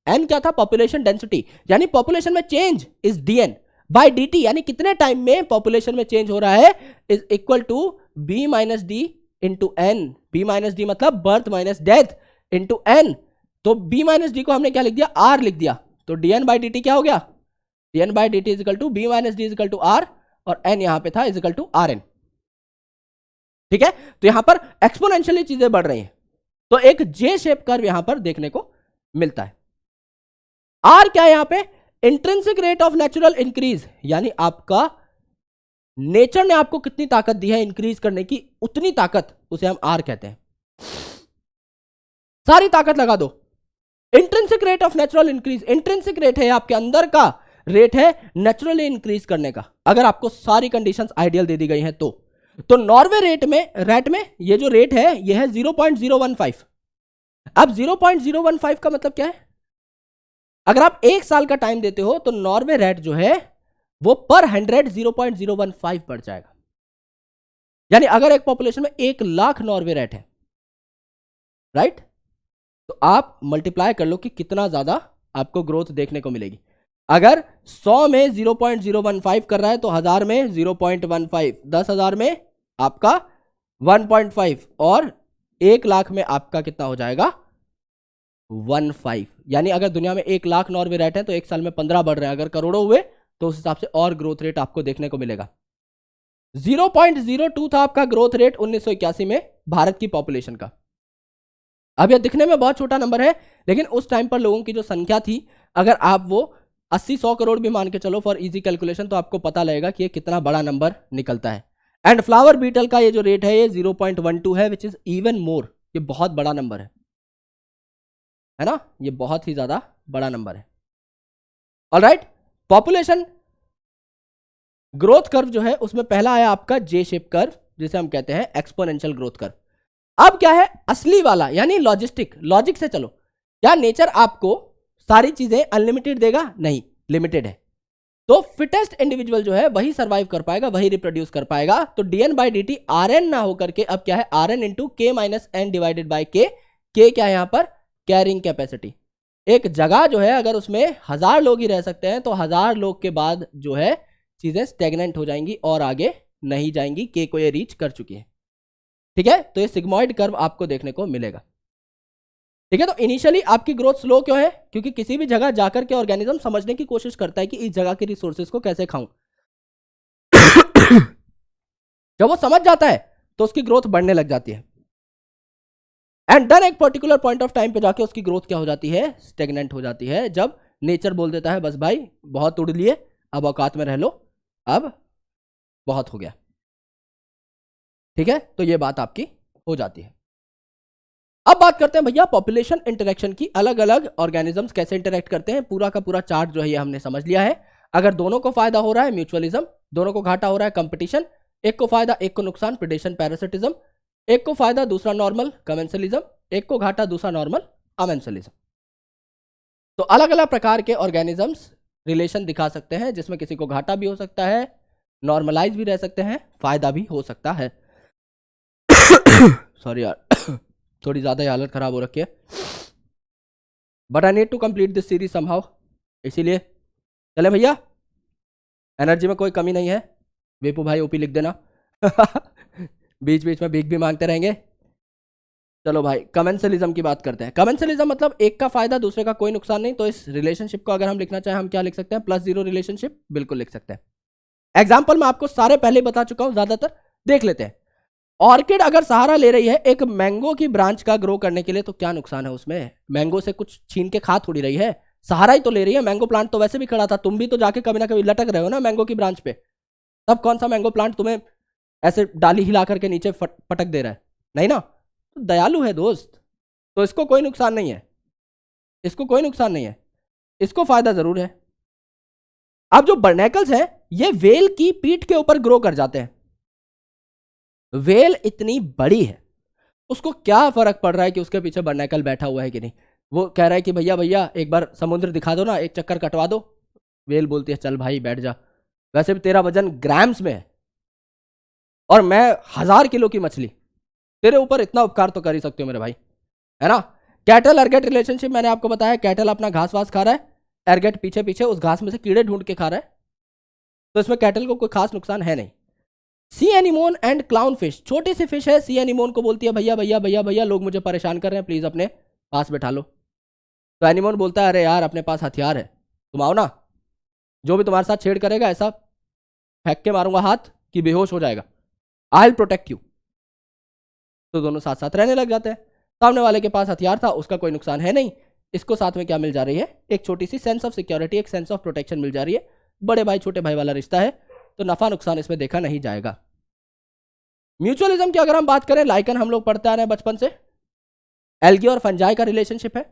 S1: n क्या था, पॉपुलेशन डेंसिटी, यानी पॉपुलेशन में change is dN by dt, यानी कितने टाइम में पॉपुलेशन में चेंज हो रहा है, is equal to B-D into n, B-D मतलब birth minus death into n, तो B-D को हमने क्या लिख दिया, R लिख दिया, तो dN/dt क्या हो गया, dN/dt is equal to B-D is equal to R, और n यहां पे था इज इक्वल टू Rn, ठीक है। तो यहां पर एक्सपोनेंशियली चीजें बढ़ रही हैं, तो एक जे शेप कर्व यहां पर देखने को मिलता है। आर क्या है यहां पे, intrinsic rate of natural increase, यानी आपका नेचर ने आपको कितनी ताकत दी है इंक्रीज करने की, उतनी ताकत उसे हम आर कहते हैं, सारी ताकत लगा दो। Intrinsic rate of natural increase, intrinsic rate है आपके अंदर का रेट है नेचुरली इंक्रीज करने का, अगर आपको सारी कंडीशंस आइडियल दे दी गई हैं तो नॉर्वे रेट में ये जो रेट है ये है 0.015। अब 0.015 का मतलब क्या है, अगर आप एक साल का टाइम देते हो तो नॉर्वे रेट जो है वो पर 100 0.015 बढ़ जाएगा, यानी अगर एक पॉपुलेशन में 1 लाख नॉर्वे रेट है, राइट, तो आप मल्टीप्लाई कर लो कि कितना ज्यादा आपको ग्रोथ देखने को मिलेगी। अगर 100 में 0.015 कर रहा है तो 1000 में 0.15, 10,000 में आपका 1.5, और 1 लाख में आपका कितना हो जाएगा 15, यानी अगर दुनिया में 1 लाख नॉर्वे रेट है तो एक साल में 15 बढ़ रहे हैं, अगर करोड़ों हुए तो उस हिसाब से और ग्रोथ रेट आपको देखने को मिलेगा। 0.02 था आपका ग्रोथ रेट 1981 में भारत की पॉपुलेशन का। अब यह दिखने में बहुत छोटा नंबर है, लेकिन उस टाइम पर लोगों की जो संख्या थी, अगर आप वो 80-100 करोड़ भी मान के चलो फॉर इजी कैलकुलेशन, तो आपको पता लगेगा कि ये कितना बड़ा नंबर निकलता है। एंड फ्लावर बीटल का ये जो रेट है ये 0.12 है, विच इज इवन मोर, ये बहुत बड़ा नंबर है ना, ये बहुत ही ज्यादा बड़ा नंबर है। ऑलराइट, पॉपुलेशन ग्रोथ कर्व जो है उसमें पहला आया आपका जे शेप कर्व, जिसे हम कहते हैं एक्सपोनेंशियल ग्रोथ कर्व। अब क्या है असली वाला, यानी लॉजिक से चलो, क्या नेचर आपको सारी चीजें अनलिमिटेड देगा, नहीं, लिमिटेड है, तो फिटेस्ट इंडिविजुअल जो है वही सर्वाइव कर पाएगा, वही रिप्रोड्यूस कर पाएगा। तो dN/dt Rn ना होकर के अब क्या है Rn into K minus N divided by K, क्या है यहां पर कैरिंग कैपेसिटी। एक जगह जो है अगर उसमें 1000 लोग ही रह सकते हैं तो 1000 लोग के बाद जो है चीजें स्टेगनेंट हो जाएंगी और आगे नहीं जाएंगी, K को ये रीच कर चुकी है, ठीक है। तो ये सिग्मॉइड कर्व आपको देखने को मिलेगा, ठीक है। तो इनिशियली आपकी ग्रोथ स्लो क्यों है, क्योंकि किसी भी जगह जाकर के ऑर्गेनिज्म समझने की कोशिश करता है कि इस जगह के रिसोर्सेज को कैसे खाऊं। जब वो समझ जाता है तो उसकी ग्रोथ बढ़ने लग जाती है, एंड देन एक पर्टिकुलर पॉइंट ऑफ टाइम पे जाके उसकी ग्रोथ क्या हो जाती है, स्टेगनेंट हो जाती है, जब नेचर बोल देता है बस भाई बहुत उड़ लिए, अब औकात में रह लो, अब बहुत हो गया। ठीक है, तो ये बात आपकी हो जाती है। अब बात करते हैं भैया पॉपुलेशन इंटरेक्शन की। अलग अलग ऑर्गेनिजम्स कैसे इंटरेक्ट करते हैं, पूरा का पूरा चार्ट जो है ये हमने समझ लिया है। अगर दोनों को फायदा हो रहा है म्यूचुअलिज्म, दोनों को घाटा हो रहा है कंपटीशन, एक को फायदा एक को नुकसान प्रेडेशन पैरासिटिज्म, एक को फायदा दूसरा नॉर्मल कमेंसलिज्म, एक को घाटा दूसरा नॉर्मल अमेंसलिज्म। तो अलग अलग प्रकार के ऑर्गेनिजम्स रिलेशन दिखा सकते हैं, जिसमें किसी को घाटा भी हो सकता है, नॉर्मलाइज भी रह सकते हैं, फायदा भी हो सकता है। सॉरी यार, थोड़ी ज्यादा हालत खराब हो रखी है, but I need to complete this series somehow, इसीलिए चले भैया। एनर्जी में कोई कमी नहीं है, वेपू भाई ओपी लिख देना। बीच बीच में भीख भी मांगते रहेंगे। चलो भाई कमेंसलिज्म की बात करते हैं। कमेंसलिज्म मतलब एक का फायदा दूसरे का कोई नुकसान नहीं। तो इस रिलेशनशिप को अगर हम लिखना चाहें हम क्या लिख सकते हैं, +0 रिलेशनशिप, बिल्कुल लिख सकते हैं। एग्जाम्पल मैं आपको सारे पहले ही बता चुका हूं, ज्यादातर देख लेते हैं। ऑर्किड अगर सहारा ले रही है एक मैंगो की ब्रांच का ग्रो करने के लिए, तो क्या नुकसान है उसमें? मैंगो से कुछ छीन के खा थोड़ी रही है, सहारा ही तो ले रही है। मैंगो प्लांट तो वैसे भी खड़ा था, तुम भी तो जाके कभी ना कभी लटक रहे हो ना मैंगो की ब्रांच पे, तब कौन सा मैंगो प्लांट तुम्हें ऐसे डाली हिला करके नीचे पटक दे रहा है? नहीं ना, तो दयालु है दोस्त, तो इसको कोई नुकसान नहीं है, इसको कोई नुकसान नहीं है, इसको फायदा जरूर है। अब जो बर्नैकल्स हैं ये वेल की पीठ के ऊपर ग्रो कर जाते हैं। वेल इतनी बड़ी है, उसको क्या फर्क पड़ रहा है कि उसके पीछे बर्नैकल बैठा हुआ है कि नहीं। वो कह रहा है कि भैया भैया एक बार समुद्र दिखा दो ना, एक चक्कर कटवा दो। वेल बोलती है चल भाई बैठ जा, वैसे भी तेरा वजन ग्राम्स में है और मैं 1000 किलो की मछली, तेरे ऊपर इतना उपकार तो कर ही सकते हो मेरे भाई, है ना। कैटल एरगेट रिलेशनशिप मैंने आपको बताया, कैटल अपना घास वास खा रहा है, एरगेट पीछे पीछे उस घास में से कीड़े ढूंढ के खा रहा है, तो इसमें कैटल को कोई खास नुकसान है नहीं। सी एनिमोन एंड क्लाउन फिश, छोटी सी फिश है, सी एनिमोन को बोलती है भैया भैया भैया भैया लोग मुझे परेशान कर रहे हैं, प्लीज अपने पास बैठा लो। तो एनिमोन बोलता है अरे यार अपने पास हथियार है, तुम आओ ना, जो भी तुम्हारे साथ छेड़ करेगा ऐसा फेंक के मारूंगा हाथ कि बेहोश हो जाएगा, आई विल प्रोटेक्ट यू। तो दोनों साथ साथ रहने लग जाते हैं। सामने वाले के पास हथियार था, उसका कोई नुकसान है नहीं, इसको साथ में क्या मिल जा रही है, एक छोटी सी सेंस ऑफ सिक्योरिटी, एक सेंस ऑफ प्रोटेक्शन मिल जा रही है। बड़े भाई छोटे भाई वाला रिश्ता है, तो नफा नुकसान इसमें देखा नहीं जाएगा। म्यूचुअलिज्म की अगर हम बात करें, लाइकन हम लोग पढ़ते आ रहे हैं बचपन से, एल्गी और फंजाई का रिलेशनशिप है।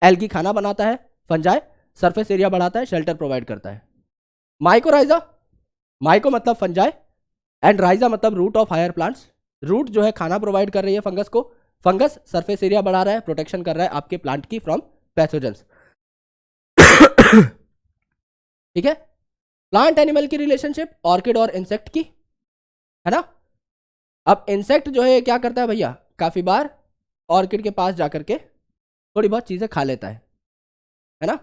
S1: एल्गी खाना बनाता है, फंजाई सरफेस एरिया बढ़ाता है, शेल्टर प्रोवाइड करता है। माइकोराइजा, माइको मतलब फंजाई एंड राइजा मतलब root of higher plants. Root जो है खाना प्रोवाइड कर रही है फंगस को, फंगस सरफेस एरिया बढ़ा रहा है, प्रोटेक्शन कर रहा है आपके प्लांट की फ्रॉम पैथोजेंस। ठीक है। प्लांट एनिमल की रिलेशनशिप ऑर्किड और इंसेक्ट की, है ना। अब इंसेक्ट जो है क्या करता है भैया, काफी बार ऑर्किड के पास जाकर के थोड़ी बहुत चीजें खा लेता है ना।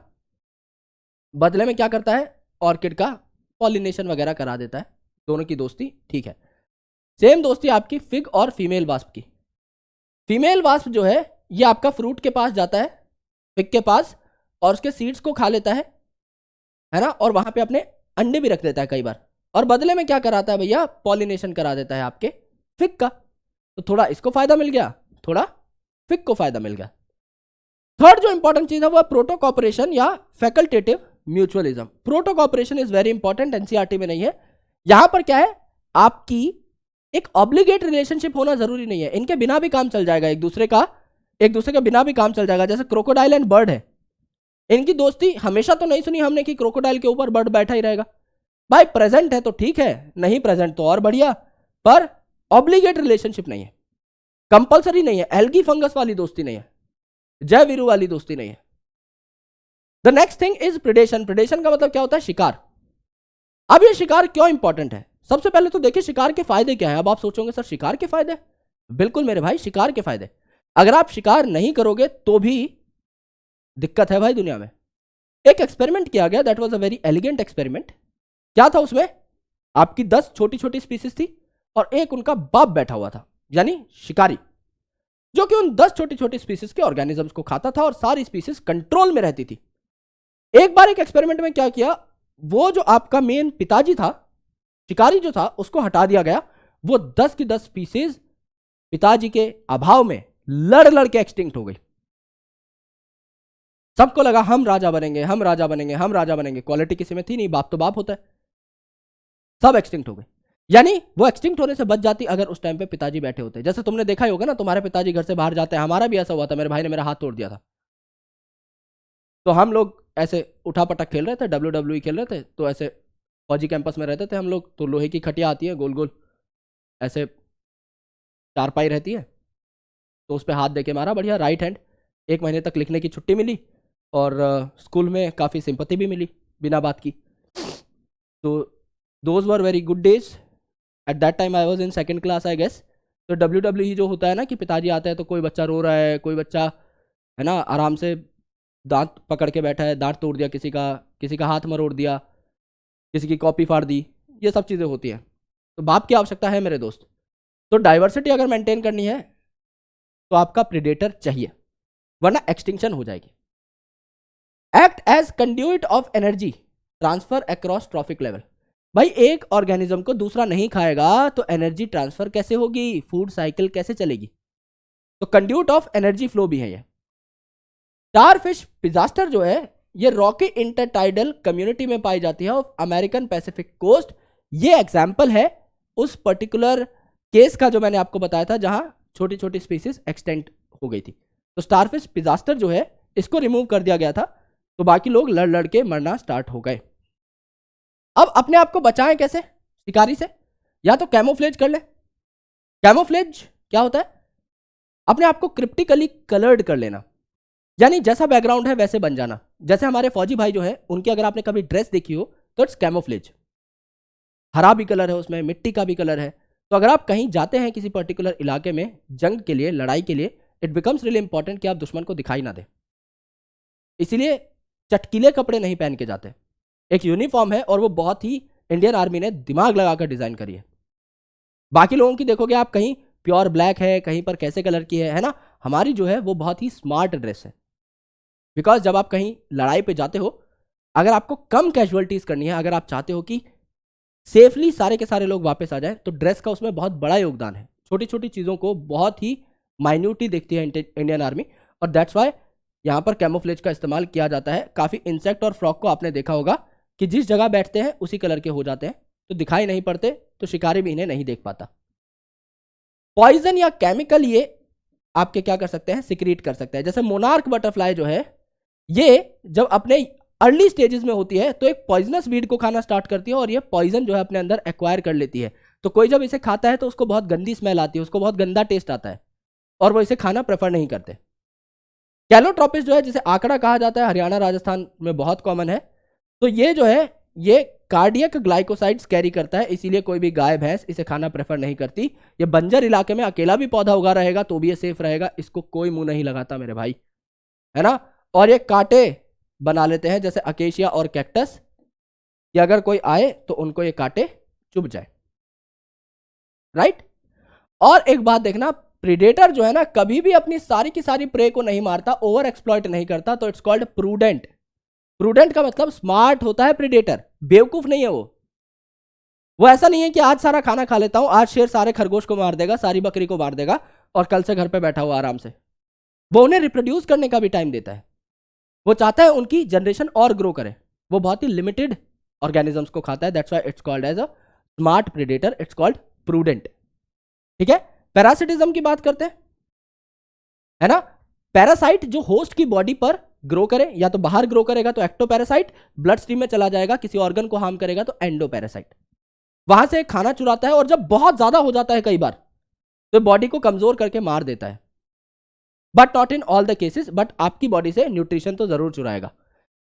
S1: बदले में क्या करता है, ऑर्किड का पॉलिनेशन वगैरह करा देता है। दोनों की दोस्ती ठीक है। सेम दोस्ती आपकी फिग और फीमेल वास्प की। फीमेल वास्प जो है ये आपका फ्रूट के पास जाता है, फिग के पास, और उसके सीड्स को खा लेता है ना, और वहां पे अपने अंडे भी रख देता है कई बार, और बदले में क्या कराता है भैया, पॉलिनेशन करा देता है आपके फिग का। तो थोड़ा इसको फायदा मिल गया, थोड़ा फिग को फायदा मिल गया। थर्ड जो इंपॉर्टेंट चीज है वो प्रोटो कॉपरेशन या facultative mutualism. Proto cooperation is very important, NCERT में नहीं है। यहां पर क्या है, आपकी एक ऑब्लिगेट रिलेशनशिप होना जरूरी नहीं है, इनके बिना भी काम चल जाएगा, एक दूसरे के बिना भी काम चल जाएगा। जैसे क्रोकोडाइल एंड बर्ड है, इनकी दोस्ती हमेशा तो नहीं सुनी हमने कि क्रोकोडाइल के ऊपर बर्ड बैठा ही रहेगा। भाई प्रेजेंट है तो ठीक है, नहीं प्रेजेंट तो और बढ़िया, पर ऑब्लिगेट रिलेशनशिप नहीं है, कंपल्सरी नहीं है, एल्गी फंगस वाली दोस्ती नहीं है, जय वीरू वाली दोस्ती नहीं है। The next thing is predation. Predation का मतलब क्या होता है, शिकार। अब ये शिकार क्यों इंपॉर्टेंट है, सबसे पहले तो देखिए शिकार के फायदे क्या है। अब आप सोचोगे सर शिकार के फायदे, बिल्कुल मेरे भाई शिकार के फायदे। अगर आप शिकार नहीं करोगे तो भी दिक्कत है भाई दुनिया में। एक एक्सपेरिमेंट किया गया, that was a very elegant experiment. क्या था उसमें, आपकी 10 छोटी छोटी स्पीसीज थी और एक उनका बाप बैठा हुआ था, यानी शिकारी, जो कि उन 10 छोटी छोटी स्पीसीज के ऑर्गेनिजम्स को खाता था और सारी स्पीसीज कंट्रोल में रहती थी। एक बार एक एक्सपेरिमेंट में क्या किया, वो जो आपका मेन पिताजी था, शिकारी जो था, उसको हटा दिया गया। वो 10 की 10 स्पीसीज पिताजी के अभाव में लड़ लड़ के एक्सटिंक्ट हो गई। सबको लगा हम राजा बनेंगे, हम राजा बनेंगे, हम राजा बनेंगे। क्वालिटी किसी में थी नहीं, बाप तो बाप होता है। सब एक्सटिंक्ट हो गए। यानी वो एक्सटिंक्ट होने से बच जाती अगर उस टाइम पे पिताजी बैठे होते। जैसे तुमने देखा ही होगा ना, तुम्हारे पिताजी घर से बाहर जाते हैं, हमारा भी ऐसा हुआ था, मेरे भाई ने मेरा हाथ तोड़ दिया था। तो हम लोग ऐसे उठा पटक खेल रहे थे, WWE खेल रहे थे, तो ऐसे फौजी कैंपस में रहते थे हम लोग। तो लोहे की खटिया आती है गोल गोल, ऐसे चारपाई रहती है, तो उस पर हाथ दे के मारा बढ़िया, राइट हैंड। 1 महीने तक लिखने की छुट्टी मिली और स्कूल में काफ़ी सिंपत्ति भी मिली बिना बात की। तो those were very good days. At that time I was in second class I guess. तो WWE जो होता है ना कि पिताजी आते हैं तो कोई बच्चा रो रहा है, कोई बच्चा है ना आराम से दांत पकड़ के बैठा है, दांत तोड़ दिया किसी का हाथ मरोड़ दिया, किसी की कॉपी फाड़ दी, ये सब चीज़ें होती हैं। तो बाप की आवश्यकता है मेरे दोस्त। तो डाइवर्सिटी अगर मेंटेन करनी है तो आपका प्रेडेटर चाहिए, वरना एक्सटिंक्शन हो जाएगी। Act as conduit of energy transfer across trophic level. भाई एक ऑर्गेनिज्म को दूसरा नहीं खाएगा तो एनर्जी ट्रांसफर कैसे होगी, फूड साइकिल कैसे चलेगी? तो कंड्यूट ऑफ एनर्जी फ्लो भी है ये। स्टारफिश पिजास्टर जो है ये रॉकी इंटरटाइडल कम्युनिटी में पाई जाती है ऑफ अमेरिकन पैसिफिक कोस्ट। ये एग्जाम्पल है उस पर्टिकुलर केस का जो मैंने आपको बताया था जहां छोटी छोटी स्पीसीज एक्सटेंट हो गई थी। तो स्टारफिश पिजास्टर जो है इसको रिमूव कर दिया गया था, तो बाकी लोग लड़ लड़ के मरना स्टार्ट हो गए। अब अपने आप को बचाएं कैसे शिकारी से? या तो कैमोफ्लेज कर ले। कैमोफ्लेज क्या होता है? अपने आप को क्रिप्टिकली कलर्ड कर लेना, यानी जैसा बैकग्राउंड है वैसे बन जाना। जैसे हमारे फौजी भाई जो है उनकी अगर आपने कभी ड्रेस देखी हो तो इट्स कैमोफ्लेज। हरा भी कलर है उसमें, मिट्टी का भी कलर है। तो अगर आप कहीं जाते हैं किसी पर्टिकुलर इलाके में जंग के लिए, लड़ाई के लिए, इट बिकम्स रियली इंपॉर्टेंट कि आप दुश्मन को दिखाई ना दे। इसीलिए चटकीले कपड़े नहीं पहन के जाते। एक यूनिफॉर्म है और वो बहुत ही इंडियन आर्मी ने दिमाग लगाकर डिजाइन करी है। बाकी लोगों की देखोगे आप कहीं प्योर ब्लैक है, कहीं पर कैसे कलर की है ना। हमारी जो है वो बहुत ही स्मार्ट ड्रेस है, बिकॉज जब आप कहीं लड़ाई पे जाते हो, अगर आपको कम कैजुअलिटीज करनी है, अगर आप चाहते हो कि सेफली सारे के सारे लोग वापस आ जाएं, तो ड्रेस का उसमें बहुत बड़ा योगदान है। छोटी छोटी चीज़ों को बहुत ही माइन्यूटली देखती है इंडियन आर्मी, और दैट्स वाई यहाँ पर कैमोफ्लेज का इस्तेमाल किया जाता है। काफ़ी इंसेक्ट और फ्रॉक को आपने देखा होगा कि जिस जगह बैठते हैं उसी कलर के हो जाते हैं, तो दिखाई नहीं पड़ते, तो शिकारी भी इन्हें नहीं देख पाता। पॉइजन या केमिकल ये आपके क्या कर सकते हैं, सिक्रीट कर सकते हैं। जैसे मोनार्क बटरफ्लाई जो है ये जब अपने अर्ली स्टेजेस में होती है तो एक पॉइजनस वीड को खाना स्टार्ट करती है और ये पॉइजन जो है अपने अंदर एक्वायर कर लेती है। तो कोई जब इसे खाता है तो उसको बहुत गंदी स्मेल आती है, उसको बहुत गंदा टेस्ट आता है और वो इसे खाना प्रेफर नहीं करते। कैलोट्रोपिस जो है जिसे आंकड़ा कहा जाता है, हरियाणा राजस्थान में बहुत कॉमन है। तो ये जो है ये कार्डियक ग्लाइकोसाइड्स कैरी करता है, इसीलिए कोई भी गाय भैंस इसे खाना प्रेफर नहीं करती। ये बंजर इलाके में अकेला भी पौधा उगा रहेगा तो भी ये सेफ रहेगा, इसको कोई मुंह नहीं लगाता मेरे भाई, है ना। और ये कांटे बना लेते हैं जैसे अकेशिया और कैक्टस, कि अगर कोई आए तो उनको ये कांटे चुभ जाए, राइट। और एक बात देखना, प्रीडेटर जो है ना कभी भी अपनी सारी की सारी प्रे को नहीं मारता, ओवर एक्सप्लॉइट नहीं करता, तो इट्स कॉल्ड प्रूडेंट। प्रूडेंट का मतलब स्मार्ट होता है प्रीडेटर, बेवकूफ नहीं है वो ऐसा नहीं है कि आज सारा खाना खा लेता हूं, आज शेर सारे खरगोश को मार देगा, सारी बकरी को मार देगा और कल से घर पे बैठा हुआ आराम से। वो उन्हें रिप्रोड्यूस करने का भी टाइम देता है, वो चाहता है उनकी जनरेशन और ग्रो करे। वो बहुत ही लिमिटेड ऑर्गेनिजम्स को खाता है, that's why it's called as a smart predator, it's called prudent. ठीक है, पैरासिटिज्म की बात करते हैं, है ना। पैरासाइट जो होस्ट की बॉडी पर ग्रो करे, या तो बाहर ग्रो करेगा तो एक्टोपैरासाइट, ब्लड स्ट्रीम में चला जाएगा किसी ऑर्गन को हार्म करेगा तो एंडोपैरासाइट। वहां से खाना चुराता है और जब बहुत ज्यादा हो जाता है कई बार तो बॉडी को कमजोर करके मार देता है, but not in all the cases, but आपकी बॉडी से न्यूट्रिशन तो जरूर चुराएगा।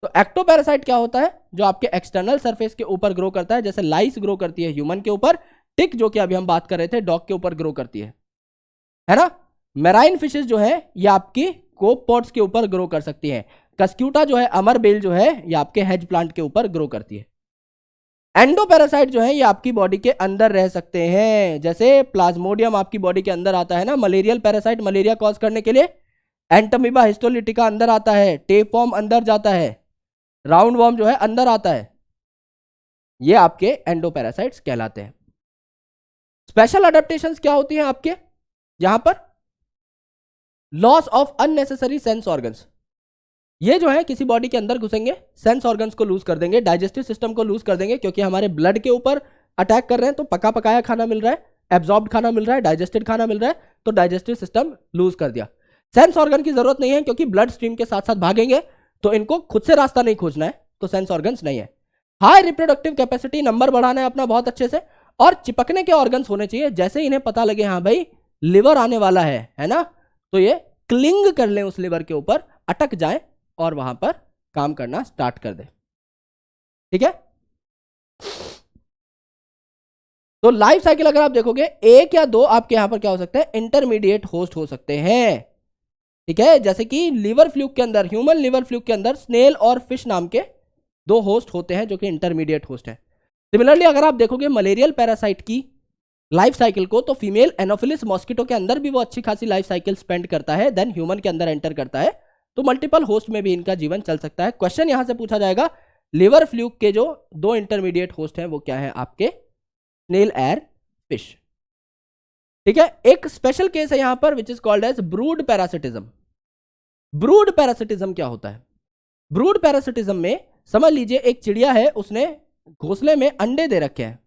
S1: तो एक्टोपैरासाइट क्या होता है, जो आपके एक्सटर्नल सरफेस के ऊपर ग्रो करता है, जैसे लाइस ग्रो करती है ह्यूमन के ऊपर, टिक जो कि अभी हम बात कर रहे थे डॉग के ऊपर ग्रो करती है ना। मैराइन फिशेस जो है ये आपकी कोपॉड्स के ऊपर ग्रो कर सकती है। कस्क्यूटा जो है, अमर बेल जो है, ये आपके हेज प्लांट के ऊपर ग्रो करती है। एंडोपैरासाइट जो है ये आपकी बॉडी के अंदर रह सकते हैं, जैसे प्लाज्मोडियम आपकी बॉडी के अंदर आता है ना, मलेरियल पैरासाइट मलेरिया कॉज करने के लिए। एंटमीबा हिस्टोलिटिका अंदर आता है, टेपवॉर्म अंदर जाता है, राउंड वॉर्म जो है अंदर आता है, ये आपके एंडोपैरासाइट्स कहलाते हैं। स्पेशल अडेप्टेशंस क्या होती हैं आपके यहां पर, loss of unnecessary sense organs, ये जो है किसी बॉडी के अंदर घुसेंगे, सेंस ऑर्गन्स को लूज कर देंगे, डाइजेस्टिव सिस्टम को लूज कर देंगे, क्योंकि हमारे ब्लड के ऊपर अटैक कर रहे हैं, तो पका पकाया खाना मिल रहा है, एब्जॉर्ब्ड खाना मिल रहा है, डाइजेस्टेड खाना मिल रहा है, तो डाइजेस्टिव सिस्टम लूज कर दिया। सेंस ऑर्गन की जरूरत नहीं है, क्योंकि ब्लड स्ट्रीम के साथ साथ भागेंगे, तो इनको खुद से रास्ता नहीं खोजना है, तो सेंस ऑर्गन्स नहीं है। हाई रिप्रोडक्टिव कैपेसिटी, नंबर बढ़ाना है अपना बहुत अच्छे से, और चिपकने के ऑर्गन्स होने चाहिए, जैसे इन्हें पता लगे हाँ भाई लिवर आने वाला है ना, तो ये क्लिंग कर लें उस लिवर के ऊपर, अटक जाए और वहां पर काम करना स्टार्ट कर दे। ठीक है, तो लाइफ साइकिल अगर आप देखोगे, एक या दो आपके यहां पर क्या हो सकते हैं, इंटरमीडिएट होस्ट हो सकते हैं। ठीक है, जैसे कि लिवर फ्लूक के अंदर, ह्यूमन लिवर फ्लूक के अंदर स्नेल और फिश नाम के दो होस्ट होते हैं जो कि इंटरमीडिएट होस्ट है। सिमिलरली अगर आप देखोगे मलेरियल पैरासाइट की लाइफ साइकिल को, तो फीमेल एनोफिलिस मॉस्किटो के अंदर भी वो अच्छी खासी लाइफ साइकिल स्पेंड करता है, देन ह्यूमन के अंदर एंटर करता है, तो मल्टीपल होस्ट में भी इनका जीवन चल सकता है। क्वेश्चन यहां से पूछा जाएगा, लिवर फ्लूक के जो दो इंटरमीडिएट होस्ट हैं वो क्या है आपके, स्नेल एयर फिश। ठीक है, एक स्पेशल केस है यहां पर which is called as brood parasitism. Brood parasitism क्या होता है, ब्रूड पैरासिटिज्म में समझ लीजिए एक चिड़िया है, उसने घोंसले में अंडे दे रखे हैं,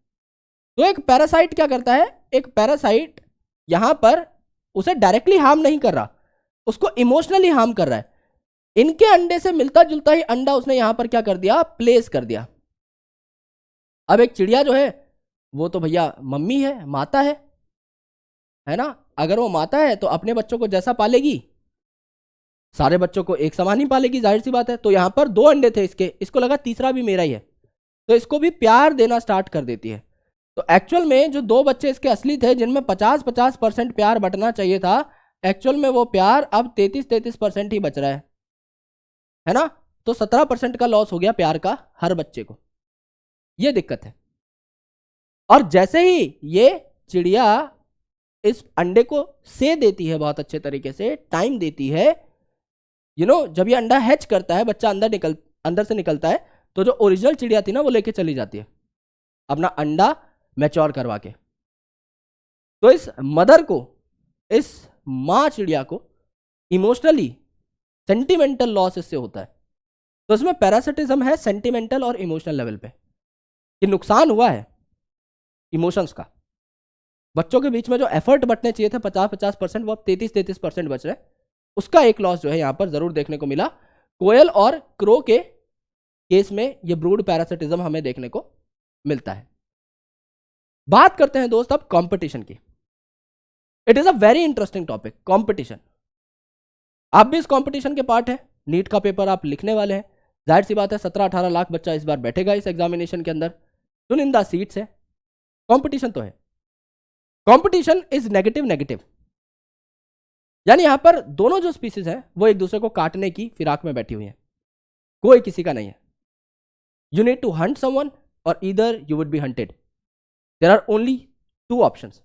S1: तो एक पैरासाइट क्या करता है, एक पैरासाइट यहां पर उसे डायरेक्टली हार्म नहीं कर रहा, उसको इमोशनली हार्म कर रहा है। इनके अंडे से मिलता जुलता ही अंडा उसने यहां पर क्या कर दिया, प्लेस कर दिया। अब एक चिड़िया जो है वो तो भैया मम्मी है, माता है ना, अगर वो माता है तो अपने बच्चों को जैसा पालेगी, सारे बच्चों को एक समान ही पालेगी, जाहिर सी बात है। तो यहां पर दो अंडे थे इसके, इसको लगा तीसरा भी मेरा ही है, तो इसको भी प्यार देना स्टार्ट कर देती है। तो एक्चुअल में जो दो बच्चे इसके असली थे, जिनमें 50-50% प्यार बंटना चाहिए था, एक्चुअल में वो प्यार अब 33-33% ही बच रहा है ना, तो 17% का लॉस हो गया प्यार का हर बच्चे को, ये दिक्कत है। और जैसे ही ये चिड़िया इस अंडे को से देती है बहुत अच्छे तरीके से, टाइम देती है, जब ये अंडा हैच करता है, बच्चा अंदर से निकलता है, तो जो ओरिजिनल चिड़िया थी ना वो लेके चली जाती है अपना अंडा मैच्योर करवा के। तो इस मदर को, इस मां चिड़िया को इमोशनली सेंटिमेंटल लॉस इससे होता है। तो इसमें पैरासिटिज्म है सेंटिमेंटल और इमोशनल लेवल पे, कि नुकसान हुआ है इमोशंस का। बच्चों के बीच में जो एफर्ट बटने चाहिए थे 50-50%, वो अब 33-33% बच रहे हैं, उसका एक लॉस जो है यहां पर जरूर देखने को मिला। कोयल और क्रो के केस में ये ब्रूड पैरासिटिज्म हमें देखने को मिलता है। बात करते हैं दोस्त अब कंपटीशन की। It is a very interesting topic, competition. आप भी इस कंपटीशन के पार्ट है, नीट का पेपर आप लिखने वाले हैं, जाहिर सी बात है 17-18 लाख बच्चा इस बार बैठेगा इस एग्जामिनेशन के अंदर, चुनिंदा सीट्स है, कंपटीशन तो है। कंपटीशन इज नेगेटिव नेगेटिव, यानी यहां पर दोनों जो स्पीसीज हैं वो एक दूसरे को काटने की फिराक में बैठी हुई हैं, कोई किसी का नहीं है। You need to hunt someone और either you would be hunted, there are only two options.